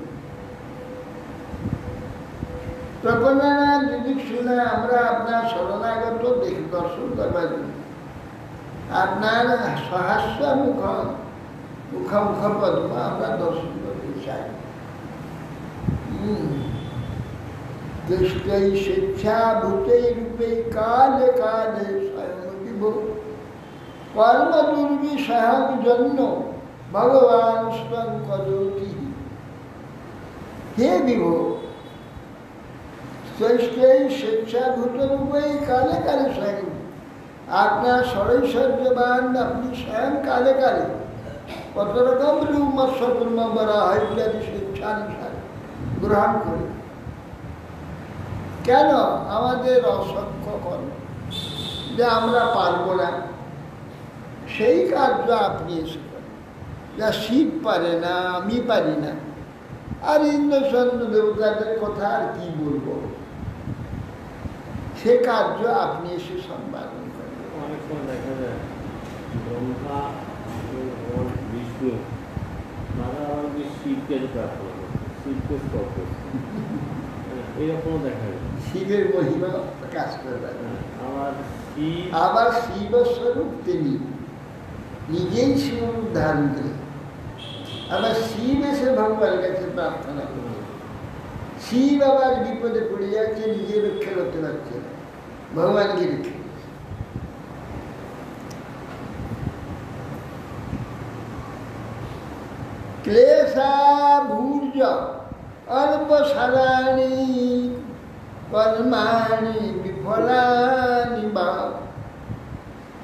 প্রপন্নাং দিদিক্ষুণাং, আমরা আপনার শরণাগত দর্শন করবার জন্য। আপনার সহাস্য মুখ পদ্ম আমরা দর্শন করতে চাই। দৃষ্টৈ স্বেচ্ছাভূতৈ রূপে কালে কালে স্বয়ং বিভো কর্ম দুর্বিষয়ক জন্য ভগবান স্বয়ং করোতি। হে বিভো, দৃষ্টৈ স্বেচ্ছাভূত রূপে কালে কালে স্বয়ং, আপনার সরৈশ্বর্যবান, আপনি স্বয়ং কালে কালে কত রকম রূপ মৎস্যকর্ম বলা হয় ইত্যাদি স্বেচ্ছানুসারে গ্রহণ করি। কেন? আমাদের অসংখ্য কর্ম যে আমরা পারবো না, সেই কার্য আপনি এসে করেন, যা শিব পারে না, আমি পারি না। আর ইন্দ্রচন্দ্র দেবতাদের কথা আর কি বলবো, সে কার্য আপনি এসে সম্পাদন করেন। অনেক সময় দেখা যায় ব্রহ্মা এবং বিষ্ণু তারা যে শিবকে প্রার্থনা করছে, শিবকে স্তব করছে, এরকমও দেখা যায়। শিবের মহিমা প্রকাশ করবেন। আবার শিব স্বরূপ তিনি নিজেই শিব ধারণ করে, আবার শিব এসে ভগবানের কাছে প্রার্থনা করে। শিব আবার বিপদে পড়ে যাচ্ছে, নিজে রক্ষা করতে পারছে না, ভগবানকে রেখে। ক্লেশা ভূর্য অল্প সারাণী কর্মাণি বিফলানি বা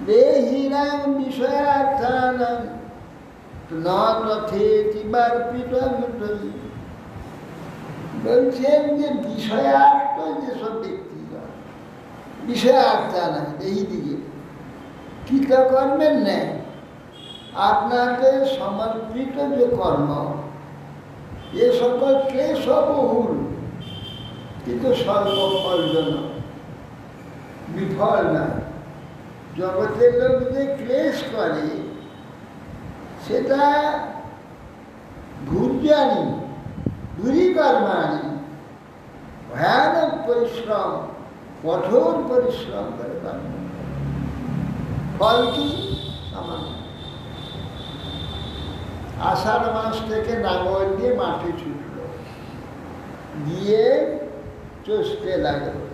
দেহিনাং বিষয়ার্থানাং ন তথেতি বার্পিতং। বলছেন যে বিষয়ার্থ যেসব ব্যক্তি বিষয়ার্থানাং এই দিকে কৃতকর্মের ন্যায় আপনাদের সমর্পিত যে কর্ম, এ সকল ক্লেশ বহুল কিন্তু স্বল্প ফলজনক, বিফল না। জগতের লোক যে ক্লেশ করে সেটা ভূর্জানি ধুরি কর্মাণি, ভয়ানক পরিশ্রম, কঠোর পরিশ্রম করে কর্ম। ফল কি? সামান্য। আষাঢ় মাস থেকে নাঙল দিয়ে মাঠে ছুটল, গিয়ে চষতে লাগলো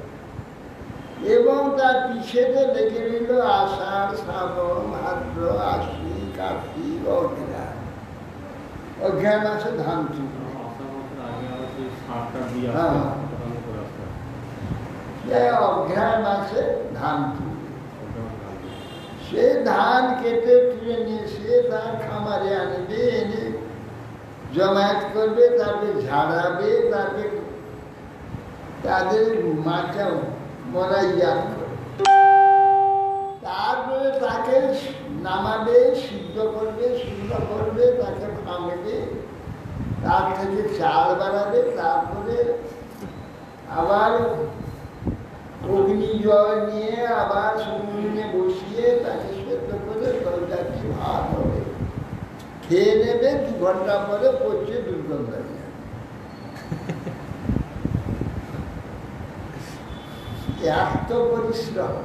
এবং তার পিছেতে লেগে রইল আষাঢ়, শ্রাবণ, ভাদ্র, আশ্বিন, কার্তিক, অঘ্রাণ। অঘ্রাণ মাসে ধান ছুটবে। অঘ্রাণ মাসে ধান ছুটবে। সে ধান কেটে তুলে নিয়ে সে তার খামারে আনবে, এনে জমায়েত করবে, তারপরে ঝাড়াবে, তারপরে তাদের মাচাও মরাইয়া করবে, তারপরে তাকে নামাবে, সিদ্ধ করবে, শুকনো করবে, তাকে ভাঙবে, তার থেকে চাল বানাবে, তারপরে আবার অগ্নি জল নিয়ে আবার সমুদ্রে বসিয়ে তাকে সেদ্ধ করে তরকারি ভাত হবে, খেয়ে নেবে। 2 ঘন্টা পরে পড়ছে দুর্গন্ধ। এত পরিশ্রম,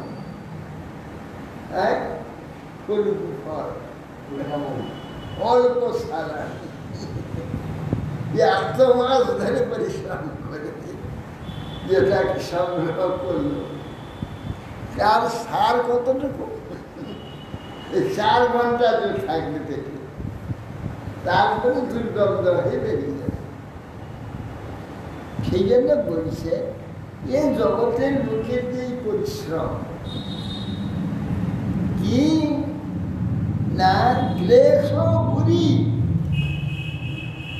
ফল অল্প সারা, এত মাস ধরে পরিশ্রম করে যেটাকে সংগ্রহ করলো, তার সার কতটুকু? 4 ঘন্টা যে থাকবে পেটে, তারপরে দুর্গন্ধ হয়ে বেরিয়ে যাবে। সেই জন্য বলছে এই জগতের লোকের যে পরিশ্রম কি না, ক্লেশ ভুরি,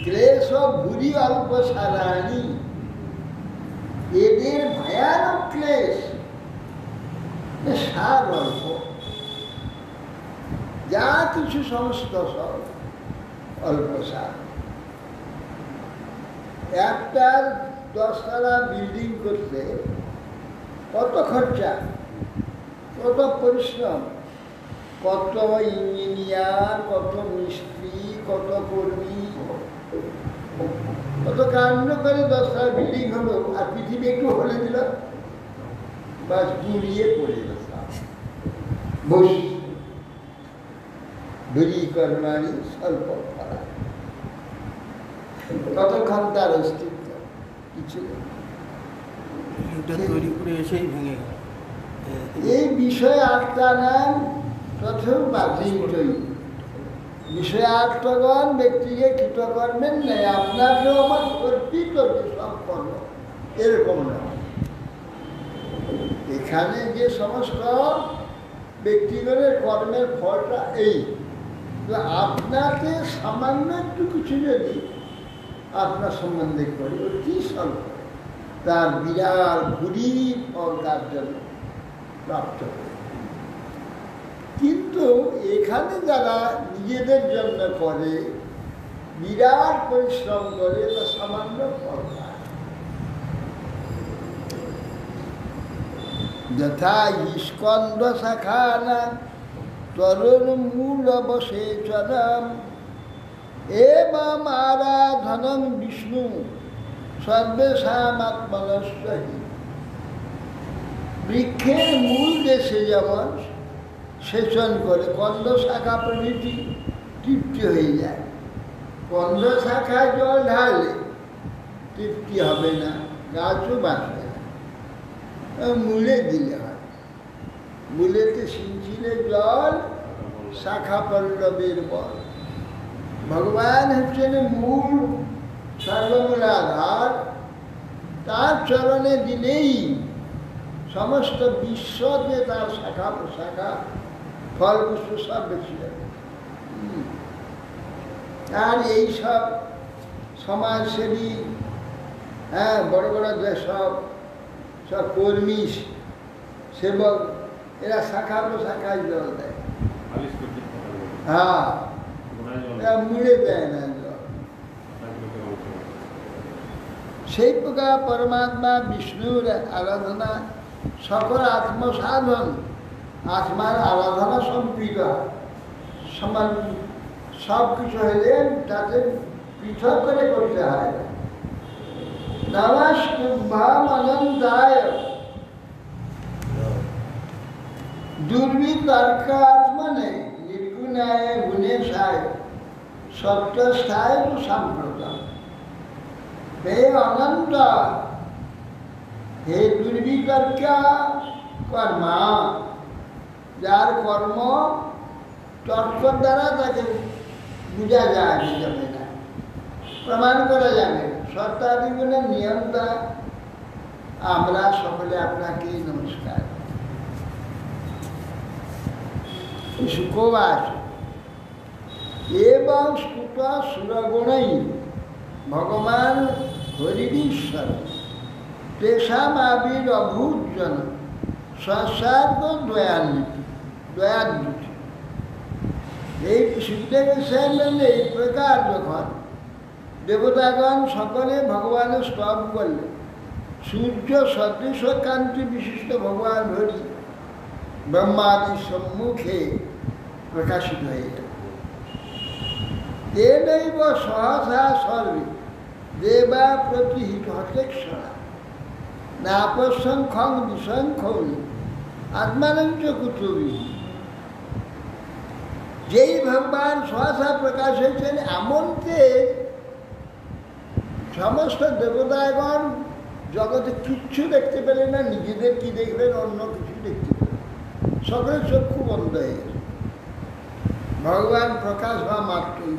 ক্লেশ ভুরি অল্প সারাণী, এদের ভয়ানক ক্লেশ, সার অল্প, যা কিছু সমস্ত সব অল্প সার। একটা 10 তলা বিল্ডিং করতে কত খরচা, কত পরিশ্রম, কত ইঞ্জিনিয়ার, কত মিস্ত্রি, কত কর্মী, কত কাণ্ড করে 10 তলা বিল্ডিং হলো। আর পৃথিবী একটু হলে দিল, বাস গুড়িয়ে পড়ে গেল, বস দূরীকরণানি স্বল্প ফলা। ততক্ষণ তার অস্তিত্ব কিছু নেই। এটা তৈরি করে এসেই ভেঙে গেল। এই বিষয় আত্মা নাম প্রথম বাধিতই। বিষয়াত্মগণ ব্যক্তিকে কৃতকর্মের নেই, আপনাকেও আমার অর্পিত যে সব কর্ম, এরকম না। এখানে যে সমস্ত ব্যক্তিগণের কর্মের ফলটা এই, আপনাকে সামান্য একটু কিছু যদি আপনার সম্বন্ধে করি, অতি স্বল্প, তার বিরাট ঘুরি ফল তার জন্য প্রাপ্ত হবে। কিন্তু এখানে যারা নিজেদের জন্য করে, বিরাট পরিশ্রম করে, তা সামান্য ফল পায়। যথা স্কন্দ শাখানা তরুণ মূল অবশেষম এবং আরাধনং বিষ্ণু সর্বেশাম আত্মনশ্বহী। বৃক্ষের মূল দেশে যেমন সেচন করে, কন্দ শাখা প্রভৃতি তৃপ্তি হয়ে যায়। কন্দ শাখায় জল ঢালে তৃপ্তি হবে না, গাছও বাঁচবে না, মূলে দিলে হয়। মূলেতে সিঞ্চিলে জল, শাখা পল্লবের বল। ভগবান হচ্ছেন মূল, সর্বমূলাধার। তার চরণে দিলেই সমস্ত বিশ্বকে তার শাখা প্রশাখা ফল পুষ্প সব বেশি যাবে। আর এইসব সমাজসেবী, বড় বড় যেসব সব কর্মী সেবক, এরা শাখা প্রশাখায় জল দেয়, এরা মুড়ে দেয় না জল। সেই প্রকার পরমাত্মা বিষ্ণুর আরাধনা সকল আত্মসাধন, আত্মার আরাধনা সম্পৃক্ত সমান সব কিছু হলে তাদের পৃথক করে করতে হয়। নমস্তুভ্যাম অনন্তায় দুর্বিতর্কাত্মনে নির্গুণায় গুণেশায় সত্যস্থায় সাম্প্রদায়। হে অনন্ত, হে দুর্বিতর্কা কর্মা, যার কর্ম তর্ক দ্বারা তাকে বোঝা যাবে না, প্রমাণ করা যাবে না, সত্যাদি গুণের নিয়ন্তা, আমরা সকলে আপনাকে নমস্কার। সুখবাস এবং স্তুত সুরগুণই ভগবান হরিবীশ্বর তেষাম আবির অভূজন সৎসার্গ দয়ান্বিত। এই সুখদেব সেন এই প্রকার যখন দেবতাগণ সকলে ভগবানের স্তব করলেন, সূর্য সদৃশ কান্তি বিশিষ্ট ভগবান হরি ব্রহ্মাদির সম্মুখে প্রকাশিত হয়ে গেল। তেনৈব সহসা সর্বে দেবা প্রতিহিত হতেক্ষণা নাপসংখ্যং বিসংখ্যৌনি আত্মানঞ্চ কুতুবি। যেই ভগবান সহসা প্রকাশ হয়েছেন, এমনতে সমস্ত দেবতাগণ জগতে কিচ্ছু দেখতে পেলেন না, নিজেদের কি দেখবেন, অন্য কিছু দেখতে পেলেন, সকলের চক্ষু বন্ধ হয়ে গেছে ভগবান প্রকাশ হওয়া মাত্রই।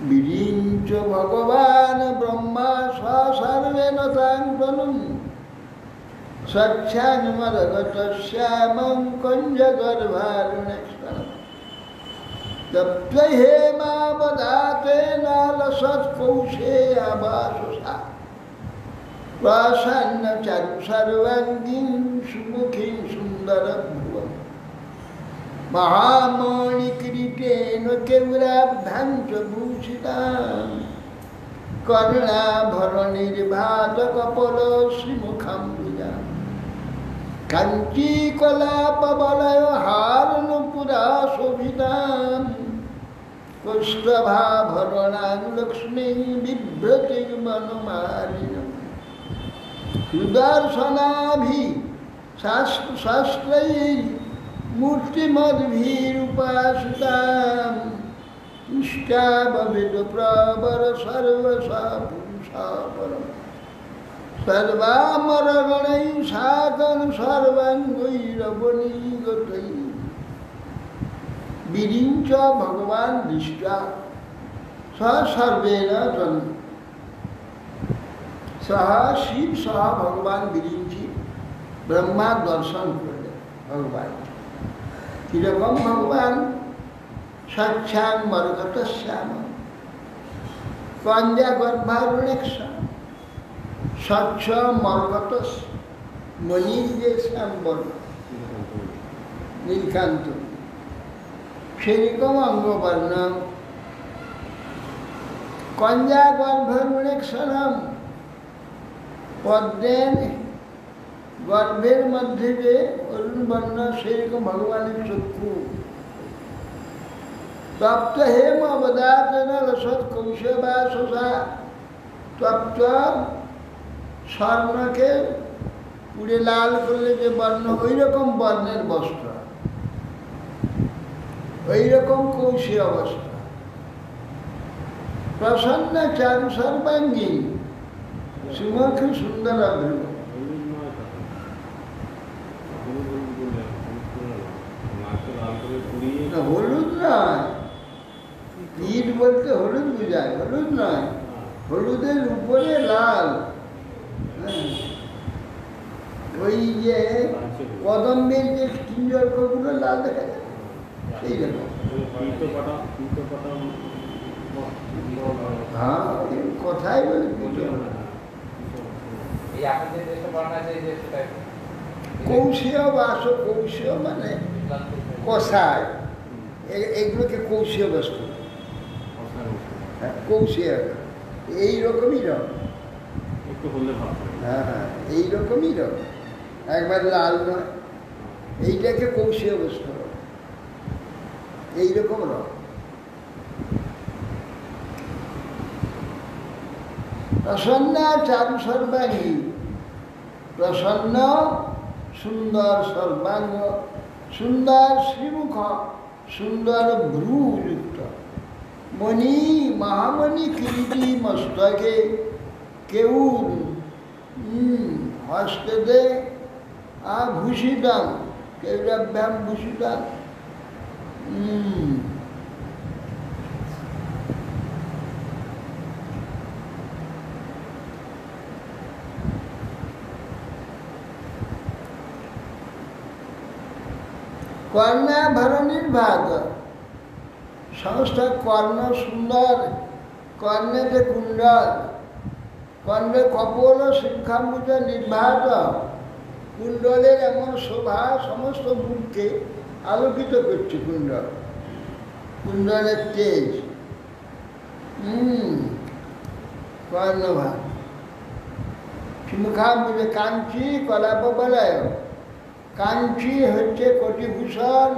বিরিঞ্চ ভগবান ব্রহ্মা সর্বেন তাং তনুম স্বচ্ছানুমরগত শ্যামং কঞ্জগর্ভারুণেশ্বরম তপ্তৈ হেমাবদাতেন লসৎকৌশেয়াবাসুষা প্রসন্ন চারু সর্বাঙ্গীং সুমুখীং সুন্দরভ্রুবং মহামণিকিরীটেন কেউরাব্ধাং চ ভূষিতাং কর্ণাভরণির্ভাত কপল শ্রীমুখাম্বুজাং কাঞ্চীকলাপবলয় হারনুপুরা শোভিতাং কৌস্তভাভরণাং লক্ষ্মীং বিভ্রতিং মনোমালিনং সুদর্শনাভি শাস্ত্রৈঃ मूर्तिमद्भिरुपासितां तुष्टावभिदप्रवर सर्वसा पुरुषा परम् सर्वामरगणैः साकं सर्वाङ्गैरवनीगतैः विरिञ्च भगवान् दृष्ट्वा स सर्वेण तन् सह शिव सह भगवान विरिंची ब्रह्मा दर्शन करले भगवान किरकम भगवान सक्षां मरकतश्याम कन्या गर्भारुणेक्ष सच्छ मरकतस मणिर्गे श्याम बर्ण नीलकांत সেরকম অঙ্গবর্ণ কন্যা গর্ভরুণেক্ষণম পদ্মের গর্ভের মধ্যে যে অরুণ বর্ণ সেরকম ভগবানের চক্ষু তপ্ত হেম অবদাতন রসৎ কৌশবাসা তপ্ত স্বর্ণকে পুড়ে লাল করলে যে বর্ণ ওই রকম বর্ণের বস্ত্র ওই রকম কৌশী অবস্থা প্রসন্ন চারু সর্বাঙ্গী সুমুখী সুন্দর অভ্রু হলুদ নয় পিঠ বলতে হলুদ বুঝায় হলুদ নয় হলুদের উপরে লাল ওই যে কদম্বের যে কিঞ্জলগুলো লাল দেখা যায় সেই রকম হ্যাঁ কথাই বলে কৌশীয় বাস কৌশীয় মানে কষায় এগুলোকে কৌশীয় বস্তু কৌশীয় এইরকমই রকম হ্যাঁ হ্যাঁ এইরকমই রকম একবার লাল নয় এইটাকে কৌশীয় বস্তু এইরকম রকম প্রসন্ন চারু সর্বাঙ্গী প্রসন্ন সুন্দর সর্বাঙ্গ সুন্দর শ্রীমুখ সুন্দর ভ্রুযুক্ত মণি মহামণি কিরীটি মস্তকে কেউর হস্তে ভূষিতাম কেউরাভ্যাম ভূষিতাম কর্ণাভরণীর ভাগ সমস্ত কর্ণ সুন্দর কর্ণেতে কুণ্ডল কর্ণে কপল শিক্ষামূত নির্ভাত কুণ্ডলের এমন শোভা সমস্ত মুখকে আলোকিত করছে কুণ্ডল কুণ্ডলের তেজ কর্ণভাগ মুখামূলে কাঞ্চি কলাপ বলয় কাঞ্চি হচ্ছে কোটিভূষণ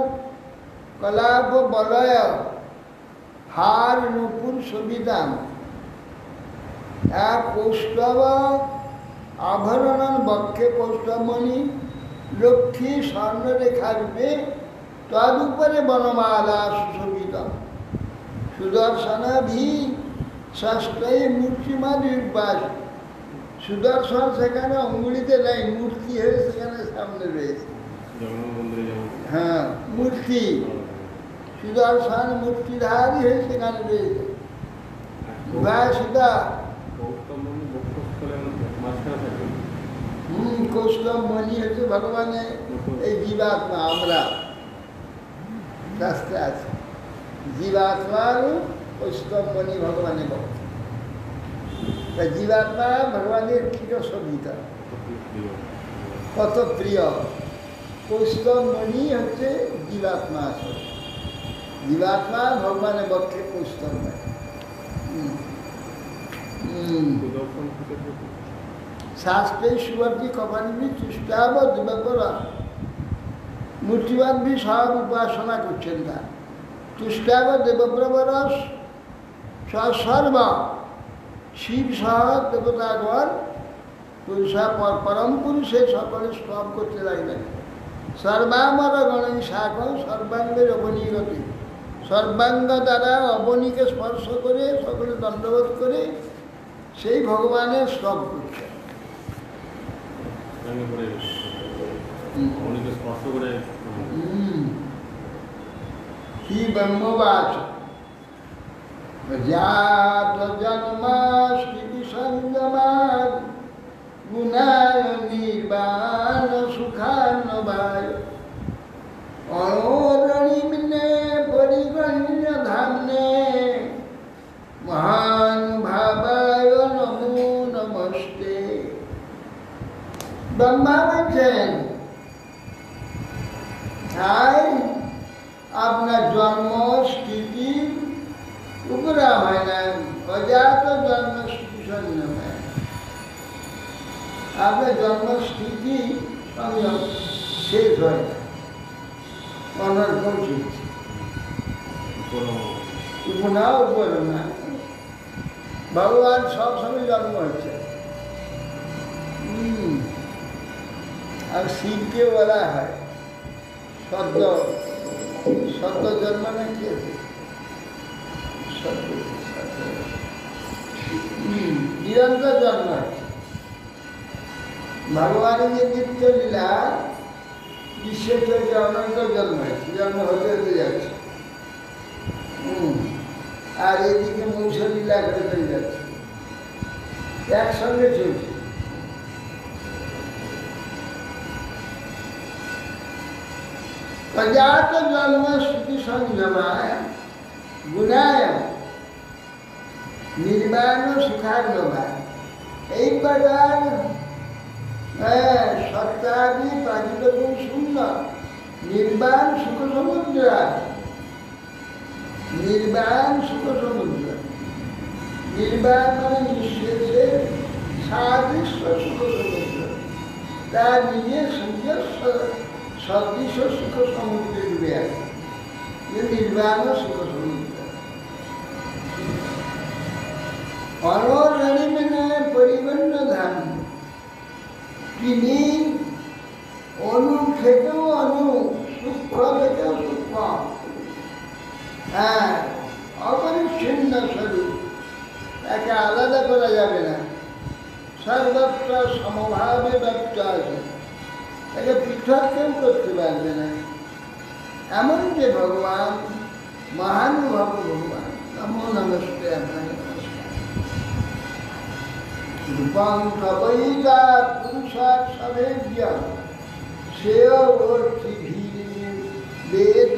কলাপ বলয় হার নূপুর সবিতাম এক কৌস্তব আভরণন বক্ষে কৌস্তবমণি লক্ষ্মী স্বর্ণরেখা রূপে তদুপরে বনমালা সুশোভিতম সুদর্শনাভি ষষ্ঠই মূর্তিমাদির্বাস সুদর্শন সেখানে অঙ্গুলিতে নেই মূর্তি হয়ে সেখানে সামনে রয়েছে হ্যাঁ মূর্তি সুদর্শন মূর্তিধারী হয়ে সেখানে রয়েছে সুধা কৌস্তব মণি হচ্ছে ভগবানের এই জীবাত্মা আমরা শাস্ত্রে আছে জীবাত্মার কৌস্তব মণি ভগবানের ভক্ত জীবাত্মা ভগবানের চিরসবিতা কত প্রিয় কৌস্তব মণি হচ্ছে জীবাত্মা আসলে জীবাত্মা ভগবানের পক্ষে কৌস্তব মণি শাস্ত্রে সুবর্তী কপালী তুষ্টাব দিবাকরা মূর্তিবাদ ভি সব উপাসনা করছেন তার তুষ্টাব দেবপ্রবরস সর্ব শিব সহ দেবতাগণ পুরুষা পরম পুরুষে সকলে স্তব করতে লাগলেন সর্বামর গণই শাখ সর্বাঙ্গের অবনীগতি, সর্বাঙ্গ দ্বারা অবনীকে স্পর্শ করে সকলে দণ্ডবোধ করে সেই ভগবানের স্তব করছে। স্পর্শ করে কি ব্রহ্মবাচ জাত জন্মাষ্টি সংযমার গুণায় নির্বাণ সুখান্নবায় অণোরণিম্নে পরিগণ্য ধাম্নে মহানুভাবায় নমো নমস্তে। ব্রহ্মা বলছেন, তাই আপনার জন্ম স্থিতি উপরা হয় না, অজাত জন্মস্থিতি সংযম হয়। আপনার জন্মস্থিতি সংযম শেষ হয় না, অনর্গণ চলছে। উপনা উপর না, ভগবান সবসময় জন্ম হচ্ছে। আর শিবকে বলা হয় সদ্য সদ্য জন্ম না কি নিরন্তর জন্ম আছে। ভগবানের যে নিত্য লীলা বিশ্বে চলছে, অনন্ত জন্ম আছে, জন্ম হতে হতে যাচ্ছে। আর এদিকে মৌস লীলা করে চলে যাচ্ছে, একসঙ্গে চলছে। অজাত জন্ম স্থিতি সংযমায় গুণায় নির্বাণ সুখান্নবায়। এই প্রকার সত্যাদি প্রাকৃত গুণ শূন্য নির্বাণ সুখ সমুদ্র, নির্বাণ সুখ সমুদ্র। নির্বাণ মানে নিঃশেষে সাদৃশ্য সুখ সমুদ্র, তার নিজের নিজস্ব সদৃশ সুখ সমুদ্রে ডুবে আছে, নির্বাণ সুখ সমুদ্র। অণোরণিম্নে পরিগণ্য ধাম, তিনি অনু থেকেও অনু, সূক্ষ্ম থেকেও সূক্ষ্ম, অপরিচ্ছিন্ন স্বরূপ, তাকে আলাদা করা যাবে না, সর্বত্র সমভাবে ব্যক্ত আছে, তাকে পৃথক কেউ করতে পারবে না। এমন যে ভগবান, মহানুভব ভগবান, নমো নমস্তে, আপনাকে নমস্কার। রূপং তবৈতা পুরুষার সবেভ্য শ্রেয় অর্থি ধীর বেদ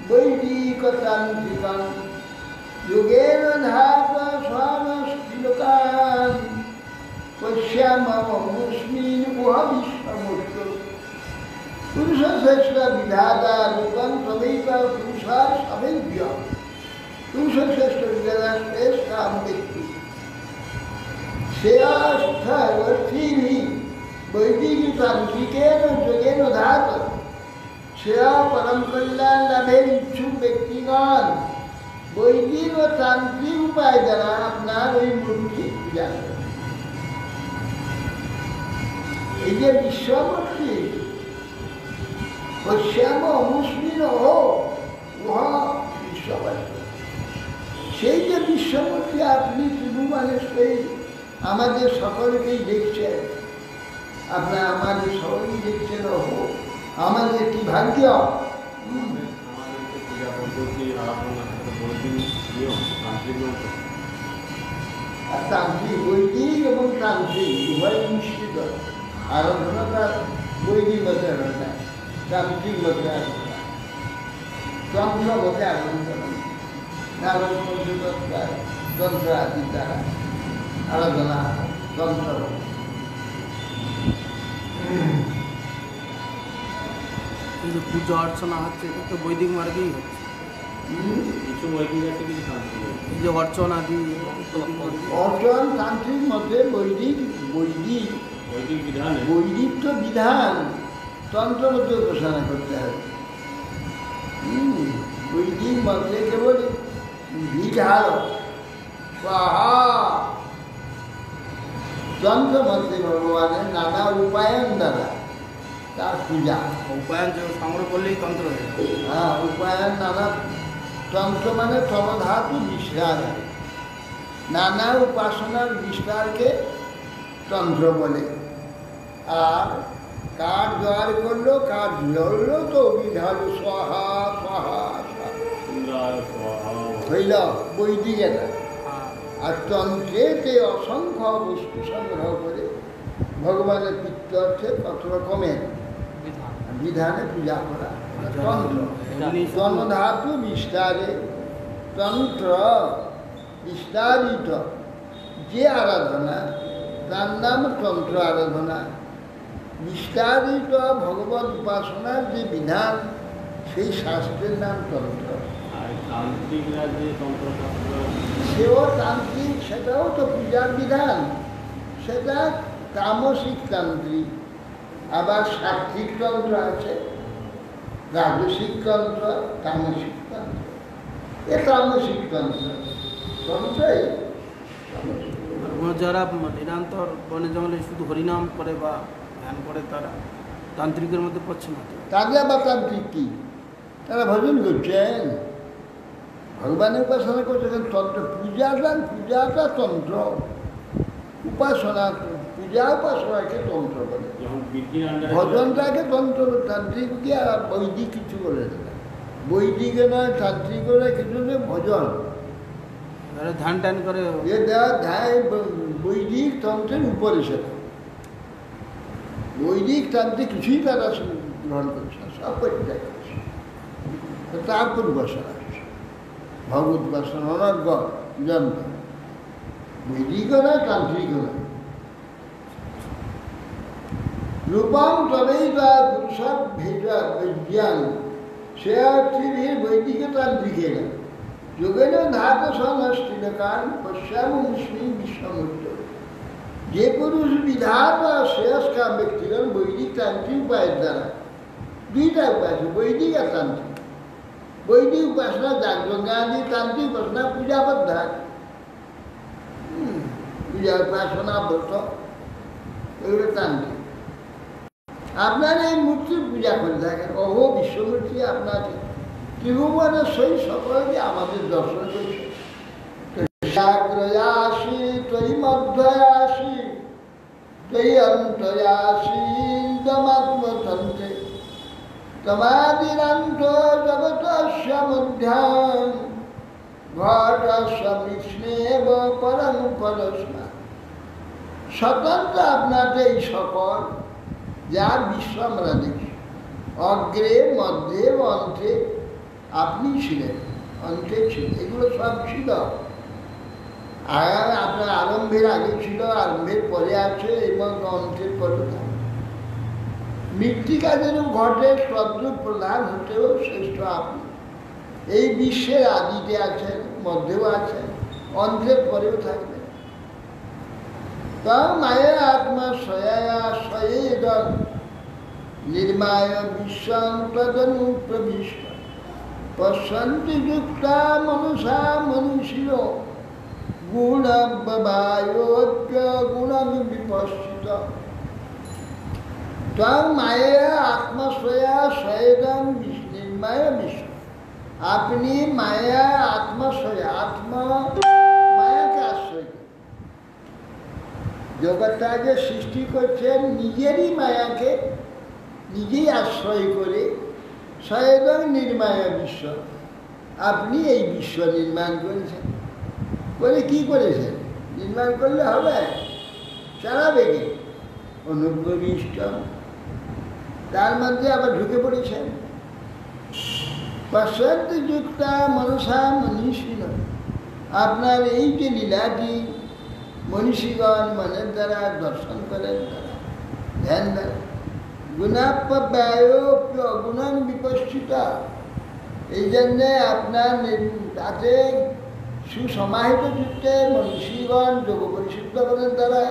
বৈদিকতান্ত্রিকং যুগের ধাত স্বনস্তিলোকান পশ্যামস্মিন উহ বিশ্বমূর্ত। পুরুষ শ্রেষ্ঠ বিধাতা রূপং তবৈতা পুরুষার সবেভ্য, পুরুষ শ্রেষ্ঠ বিধাতা শ্রেষ্ঠ ব্যক্তি, শ্রেয়স্থি বৈদিক তান্ত্রিকের যোগেন ধাত, শ্রেয় পরম কল্যাণ লাভের ইচ্ছুক ব্যক্তিগণ বৈদিক ও তান্ত্রিক উপায় দ্বারা আপনার ওই মূর্তি পূজা করে। এই যে বিশ্বমূর্তি, পশ্যাম মুসলিম বিশ্বমূর্তি, সেই যে বিশ্বমূর্তি আপনি শুধু মানে সেই আমাদের সকলকেই দেখছেন, আপনার আমাদের সকলেই দেখছেন। আমাদের কি ভাগ্য! তান্ত্রিক, বৈদিক এবং তান্ত্রিক উভয় মিশ্রিত আরাধনাটা বৈদিক মতে আরাধনা, তান্ত্রিক মতে আরাধনা, তন্ত্র মতে আরাধনা, নারদ তন্ত্র আদি দ্বারা আরাধনা তন্ত্র। কিন্তু পুজো অর্চনা হচ্ছে, এটা তো বৈদিক মার্গেই হচ্ছে। কিছু বৈদিক আছে, কিছু তান্ত্রিক। এই যে অর্চন আদি, অর্চন তান্ত্রিক মধ্যে বৈদিক বৈদিক বৈদিক বিধান, বৈদিক তো বিধান, তন্ত্র মধ্যে উপাসনা করতে হবে। বৈদিক মধ্যে কেবল বিধান, তন্ত্র মধ্যে ভগবানের নানা উপায়ন দ্বারা তার পূজা। উপায়ন সংগ্রহ করলেই তন্ত্র হয়ে যাবে। হ্যাঁ, উপায়ন নানা তন্ত্র মানে তলধাতু বিস্তার, নানা উপাসনার বিস্তারকে তন্ত্র বলে। আর কাঠ জোয়ার করলো, কাঠ জ্বললো, তো বিধাল স্বাহা স্বাহা ইন্দ্রায় স্বাহা। হইল বৈদিক এটা। হ্যাঁ। আর তন্ত্রেতে অসংখ্য বস্তু সংগ্রহ করে ভগবানের প্রীত্যর্থে কত রকমের বিধান। বিধানে পূজা করা তন্ত্র। এমনি শুধু- তন্ধাতু বিস্তারে, তন্ত্র বিস্তারিত যে আরাধনা তার নাম তন্ত্র আরাধনা। বিস্তারিত ভগবত উপাসনার যে বিধান সেই শাস্ত্রের নাম তন্ত্র। আর তান্ত্রিকরা যে তন্ত্রশাস্ত্র, সেও তান্ত্রিক, সেটাও তো পূজার বিধান। সেটা তামসিক তান্ত্রিক। আবার সাত্বিক তন্ত্র আছে, রাজসিক তন্ত্র, তামসিক তন্ত্র। এ তামসিক তন্ত্র, তন্ত্রই তামসিক। যারা নিরন্তর বনে জঙ্গলে শুধু হরিনাম করে বা ধ্যান করে তারা তান্ত্রিকের মধ্যে পড়ছে না তো। তাদের আবার তান্ত্রিক কি? তারা ভজন করছেন, ভগবানের উপাসনা করছেন। তন্ত্র পূজাটা তন্ত্র, উপাসনা পূজা উপাসনাকে তন্ত্র বলে, যখন বৃদ্ধির আন্ডারে ভজনটাকে তন্ত্র। তান্ত্রিক কি আর বৈদিক কিছু বলে না, বৈদিকে নয় তান্ত্রিকরা কিছু নেই, ভজন যারা ধ্যান টান করে এ দেওয়া ধ্যায় বৈদিক তন্ত্রের উপরে। সেটা বৈদিক তান্ত্রিক কিছুই তারা গ্রহণ করছে না, সব পরিত্যাগ করছে। তারপর উপাসনা আছে ভগবত উপাসনা, অনর্গ যন্ত্র, বৈদিকও নয় তান্ত্রিকও নয়। রূপম তবেই বা পুরুষার ভেজা জ্ঞান, সে অর্থে বৈদিক তান্ত্রিকের যোগেন ধাত সংস্থিত কারণ পশ্চামুষ্মী বিশ্বমূর্ত। যে পুরুষ বিধাত শ্রেয়স্কার ব্যক্তিগণ বৈদিক তান্ত্রিক উপায়ের দ্বারা, দুইটা উপায় আছে, বৈদিক আর তান্ত্রিক। বৈদিক উপাসনা জাগরণাদি, তান্ত্রিক উপাসনা পূজা পদ্ধতি, পূজা উপাসনা ব্রত, এগুলো তান্ত্রিক। আপনার এই মূর্তির পূজা করে থাকেন, অহো বিশ্বমূর্তি আপনাকে ত্রিভুবনের সেই সকলকে আমাদের দর্শন করছে। সাগ্রয়াসি তৈ মধ্যয়াসি তৈ অন্তয়াসি ইন্দমাত্মতন্ত্রে তমাদিরান্ত জগতস্য মধ্যাং ঘটস্য বিষ্ণেব পরম পরস্মা। স্বতন্ত্র আপনাকে এই সকল যা বিশ্ব আমরা দেখি, অগ্রে মধ্যে অন্তে আপনি ছিলেন, অন্তে ছিল, এগুলো সব ছিল। আপনার আরম্ভের আগে ছিল, আরম্ভের পরে আছে এবং অন্তের পরে থাকে। মৃত্তিকা যেরকম ঘটে তদ্রূপ প্রধান হতেও শ্রেষ্ঠ আপনি। এই বিশ্বের আদিতে আছেন, মধ্যেও আছেন, অন্তের পরেও থাকবেন। তং মায়া আত্মা সয়া সয়েদং নির্মায় বিশ্বং তদনু প্রবিষ্ট পশ্যন্তি যুক্তা মনুষা মনুষ্য গুণবায়োপ্য গুণং বিপশ্চিত। তং মায়া আত্মস্বয়া সয়েদং নির্মায় বিশ্ব। আপনি মায়া আত্মস্বয়া, আত্মা মায়াকে আশ্রয় করে জগৎটাকে সৃষ্টি করছেন, নিজেরই মায়াকে নিজেই আশ্রয় করে। সয়েদং নির্মায়া বিশ্ব, আপনি এই বিশ্ব নির্মাণ করেছেন। বলে কি করেছেন? নির্মাণ করলে হবে, চালাবে কে? অনুপ্রবিষ্ট, তার মধ্যে আবার ঢুকে পড়েছেন। পশ্চাৎ যুক্তা মনসা মনীষীন, আপনার এই যে লীলাটি মনীষীগণ মনের দ্বারা দর্শন করেন, তারা ধ্যান দেন। গুণাপ্যব্যয়োপ্য গুণাং বিপশ্চিতা, এই জন্যে আপনার তাতে সুসমাহিত চিত্তে মনীষীগণ যোগ পরিশুদ্ধগণের দ্বারা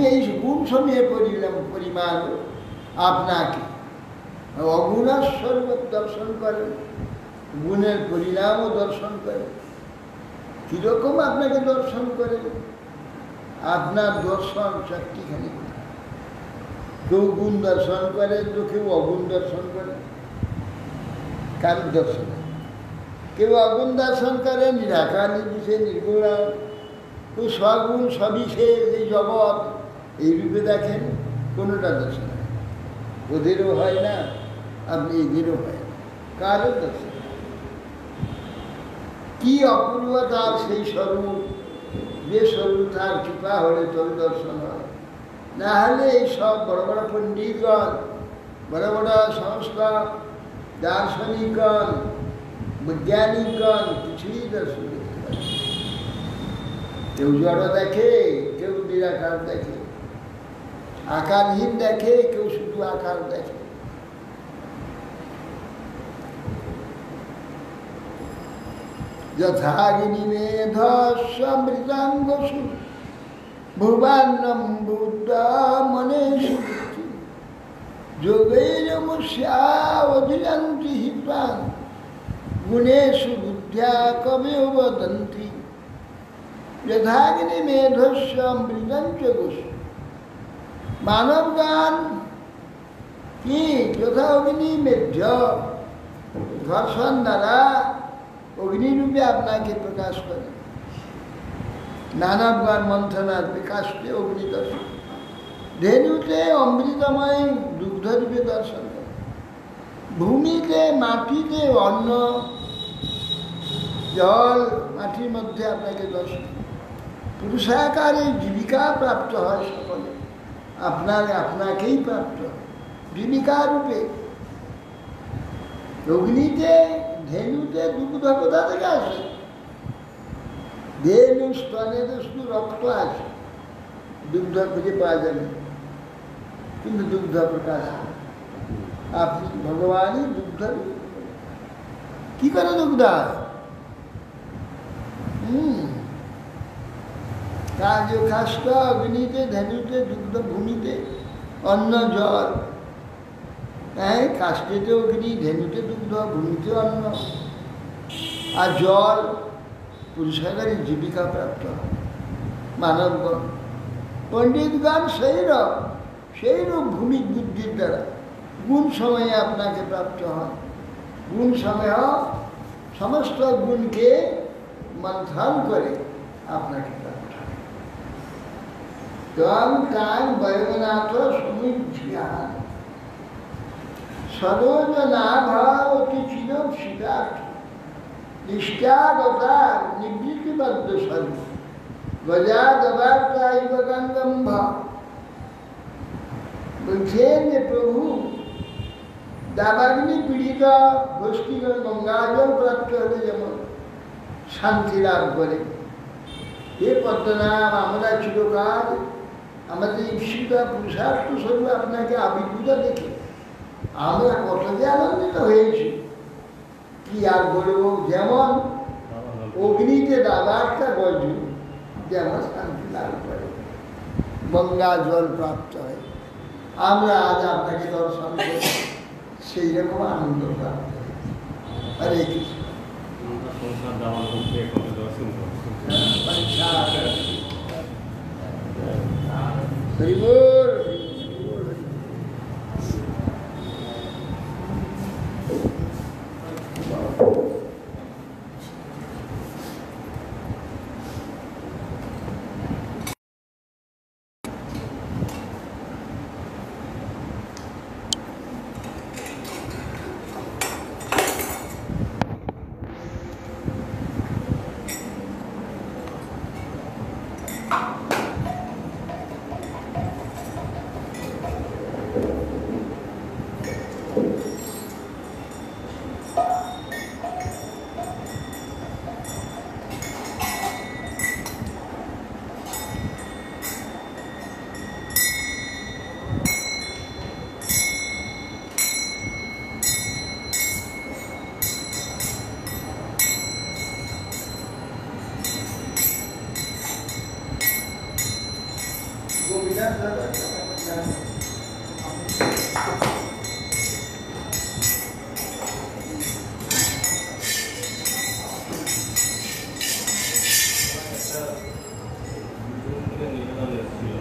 এই গুণ সমূহে পরিমাণ আপনাকে অগুণস্বরূপ দর্শন করেন, গুণের পরিণামও দর্শন করেন। কীরকম আপনাকে দর্শন করেন? আপনার দর্শন শক্তিখানি কেউ গুণ দর্শন করে তো কেউ অগুণ দর্শন করে। কার দর্শন? কেউ অগুণ দর্শন করে, নিরাকার নির্বিশেষ নির্গুণ, কেউ সগুণ সবিশেষ এই জগৎ এই রূপে দেখেন। কোনোটা দর্শন হয়? ওদেরও হয় না, আপনি এদেরও হয় না। কারও দর্শন? কি অপূর্ব তার সেই স্বরূপ, যে স্বরূপ তার কৃপা হলে তবে দর্শন হয়। না হলে এই সব বড় বড় পণ্ডিতগণ, বড় বড় সংস্কার দার্শনিকগণ, বৈজ্ঞানিকগণ কিছুই দর্শন করতে পারে। কেউ জড় দেখে, কেউ নিরাকার দেখে, আকারহীন দেখে, কেউ শুধু আকার দেখে। যথাগ্নিমেধসমৃতাঙ্গসু ভুবান্নম বুদ্ধ মনেষু যোগৈরমস্যাবধিরন্তি হি প্রাণ গুণেষু বুদ্ধ্যা কবেও বদন্তি। যথাগ্নিমেধসমৃতঞ্চ গোসু। মানব গান কি যথা অগ্নি মেধ্য, ঘর্ষণ দ্বারা অগ্নিরূপে আপনাকে প্রকাশ করে। নানাব গান মন্থনার বিকাশকে অগ্নি দর্শন। ধেনুতে অমৃতময় দুগ্ধরূপে দর্শন করে। ভূমিতে মাটিতে অন্ন, জল, মাটির মধ্যে আপনাকে দর্শন। পুরুষাকারে জীবিকা প্রাপ্ত হয় সকলে, আপনাকেই প্রাপ্ত জীবিকা রূপে। অগ্নিতে, ধেনুতে দুগ্ধ কোথা থেকে আসে? ধেনু স্তনে তো শুধু রক্ত আছে, দুগ্ধ খুঁজে পাওয়া যাবে, কিন্তু দুগ্ধ প্রকাশ। আপনি ভগবানই দুগ্ধ। কি করে দুগ্ধ? কাজ কাষ্ট অগ্নিতে, ধেনুতে দুগ্ধ, ভূমিতে অন্ন জল। হ্যাঁ, কাষ্ঠেতে অগ্নি, ধেনুতে দুগ্ধ, ভূমিতে অন্ন, আর জল পুরুষাকারী জীবিকা প্রাপ্ত মানবগণ। পণ্ডিতগণ সেইরূপ ভূমি বুদ্ধির দ্বারা গুণ সময়ে আপনাকে প্রাপ্ত হয়। গুণ সময় সমস্ত গুণকে মন্থন করে আপনাকে প্রাপ্ত হয়। তং তাং বয়গনাথ সমুজ্জিয়ান সরোজ নাভাবতী ছিল সীতার্থ নিষ্ঠাগতা নিবৃত্তিবদ্ধ সর্ব গজা দবার্তাইব গঙ্গম্ভ। বলছেন যে প্রভু দাবাগ্নি পীড়িত গোষ্ঠীগণ গঙ্গাজল প্রাপ্ত হলে যেমন শান্তি লাভ করে, হে পদ্মনাভ, আমরা চিরকাল আমাদের ঈপ্সিত পুরুষার্থ স্বরূপ আপনাকে আবির্ভূত দেখে আমরা কত যে আনন্দিত হয়েছি, কি আর বলবো। যেমন অগ্নিতে দাবারটা বজু যেমন শান্তি লাভ করে, গঙ্গা জল প্রাপ্ত হয়, আমরা আজ আপনাকে দর্শন করি, সেই রকম আনন্দ প্রাপ্ত হয়। হরে কৃষ্ণ। হরি বল। নিবেদন এসেছিল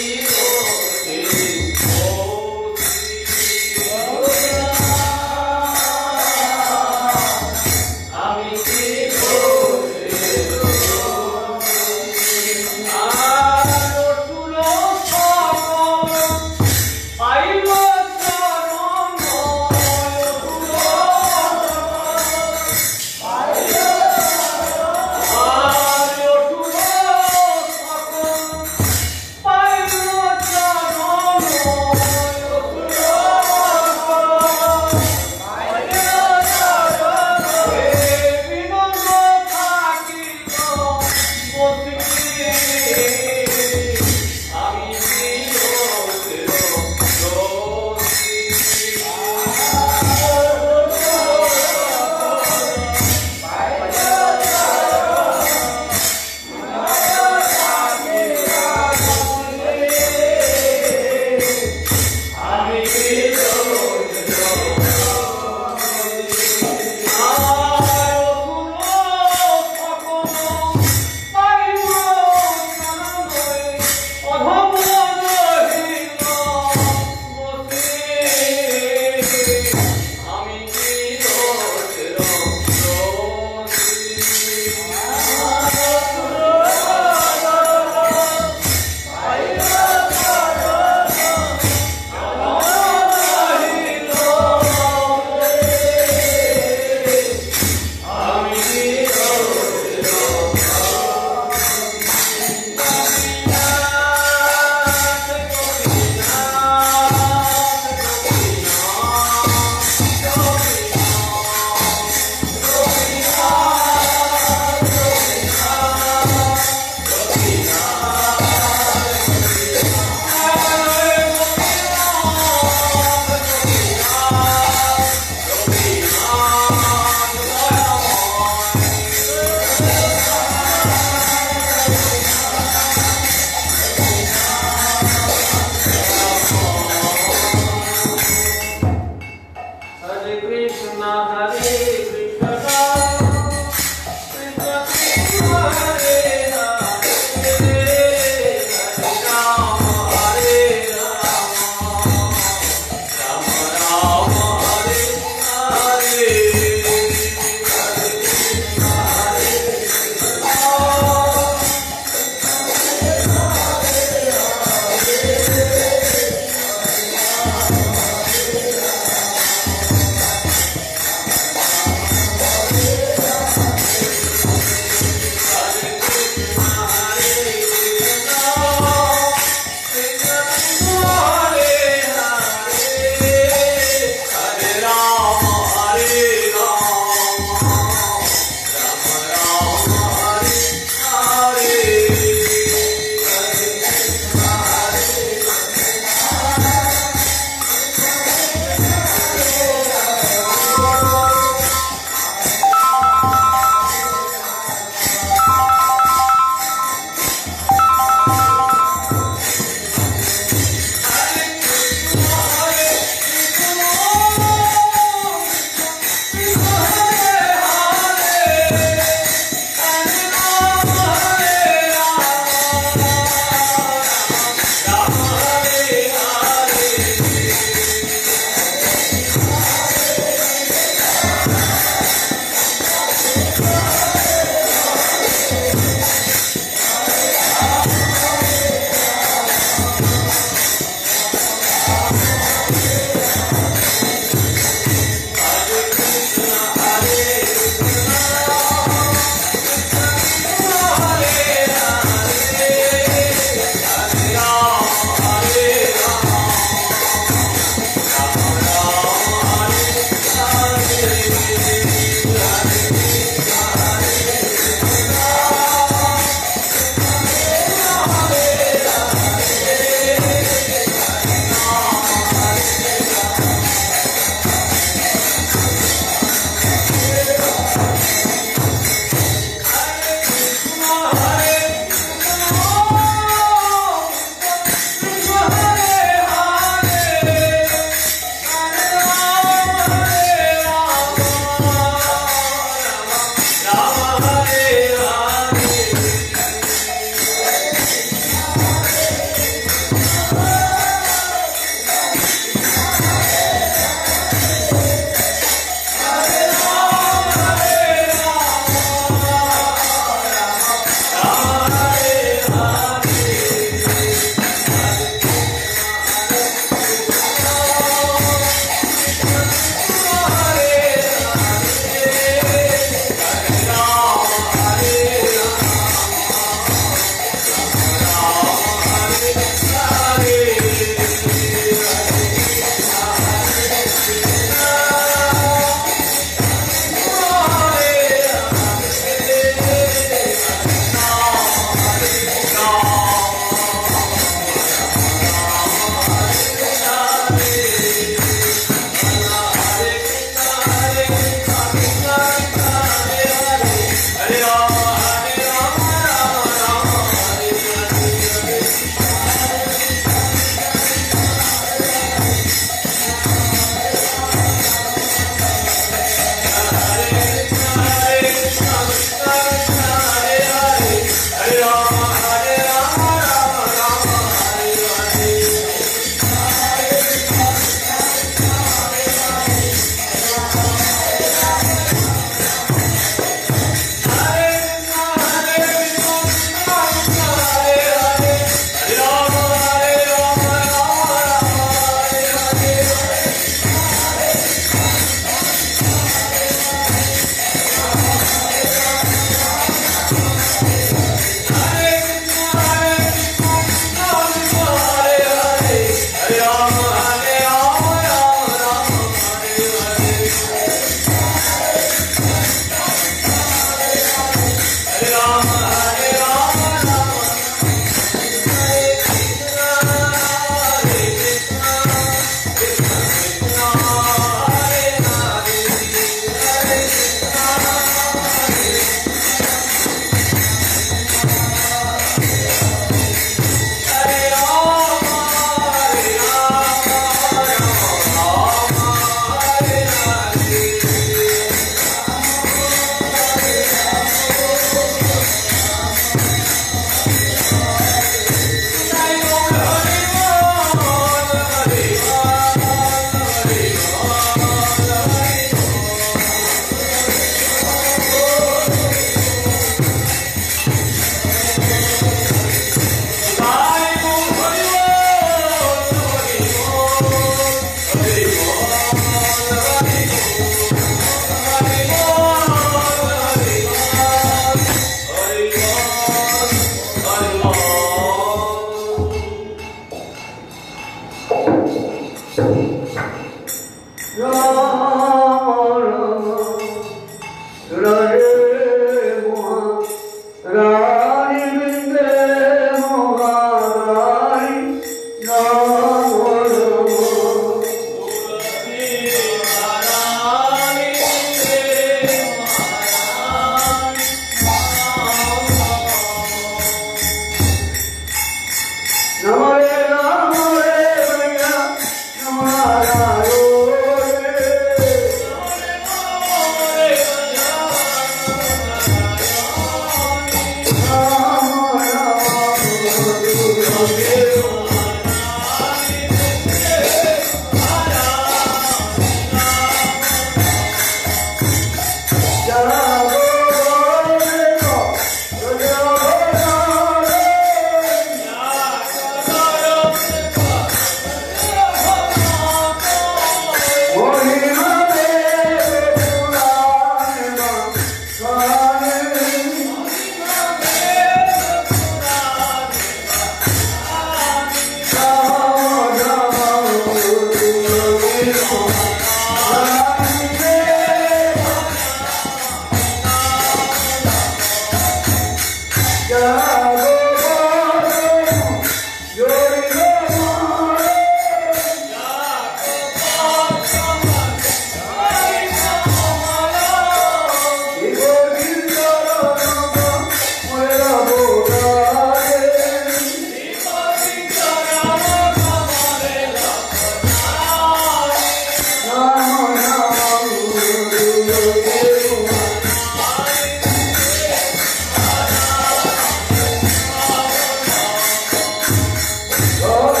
Govinda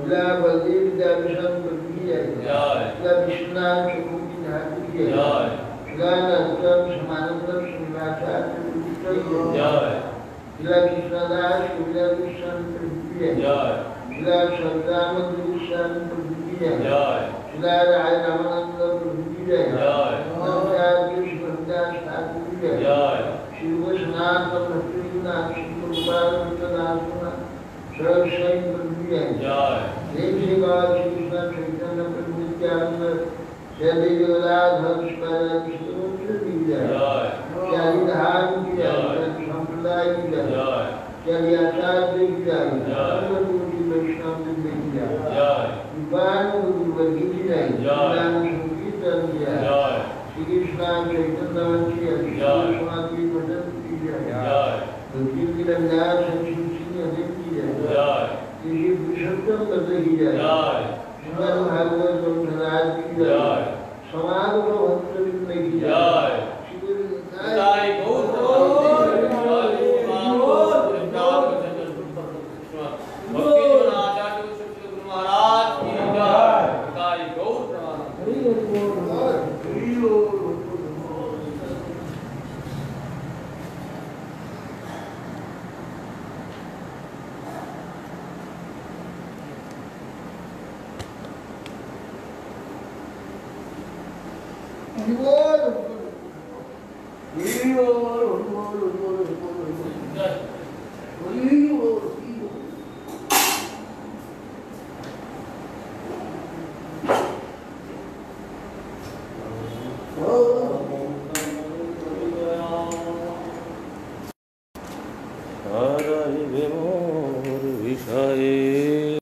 शिला बलदेव विद्याभूषण प्रभु की जय जय शिला विश्वनाथ प्रभु की ठाकुर की जय जय शिला नरोत्तम समानंदम श्रीनिवासाचार्य प्रभु की जय जय शिला कृष्णदास विद्याभूषण प्रभु की जय जय शिला संग्राम भूषण प्रभु की जय जय शिला राय रामानंद प्रभु की जय जय नवचार्य सुभद्रास ठाकुर की जय जय शिव सनातन भक्तिनाथ शिवपाल भक्तनाथ सर्वशय प्रभु की जय जय देव श्रीपाद श्री कृष्ण चैतन्य प्रभु नित्यानंद श्री देवराधर शिव की जय जय चारिधाम की जय संप्रदाय की जय जय चार्याचार्य की जय सर्वकोटि वैष्णव की जय जय विपान गुरुवर्गी की जय नाम संकीर्तन की जय जय श्री कृष्ण चैतन्य की जय समाधि भजन की जय जय भक्ति की रंगा संस्कृति अनेक की जय जय श्री पुरुषोत्तम पद की जय जय श्रीमद् भागवत ग्रंथराज की जय जय समागम भक्त वृंद की जय जय श्री गुरु निताय गौर हरि विमो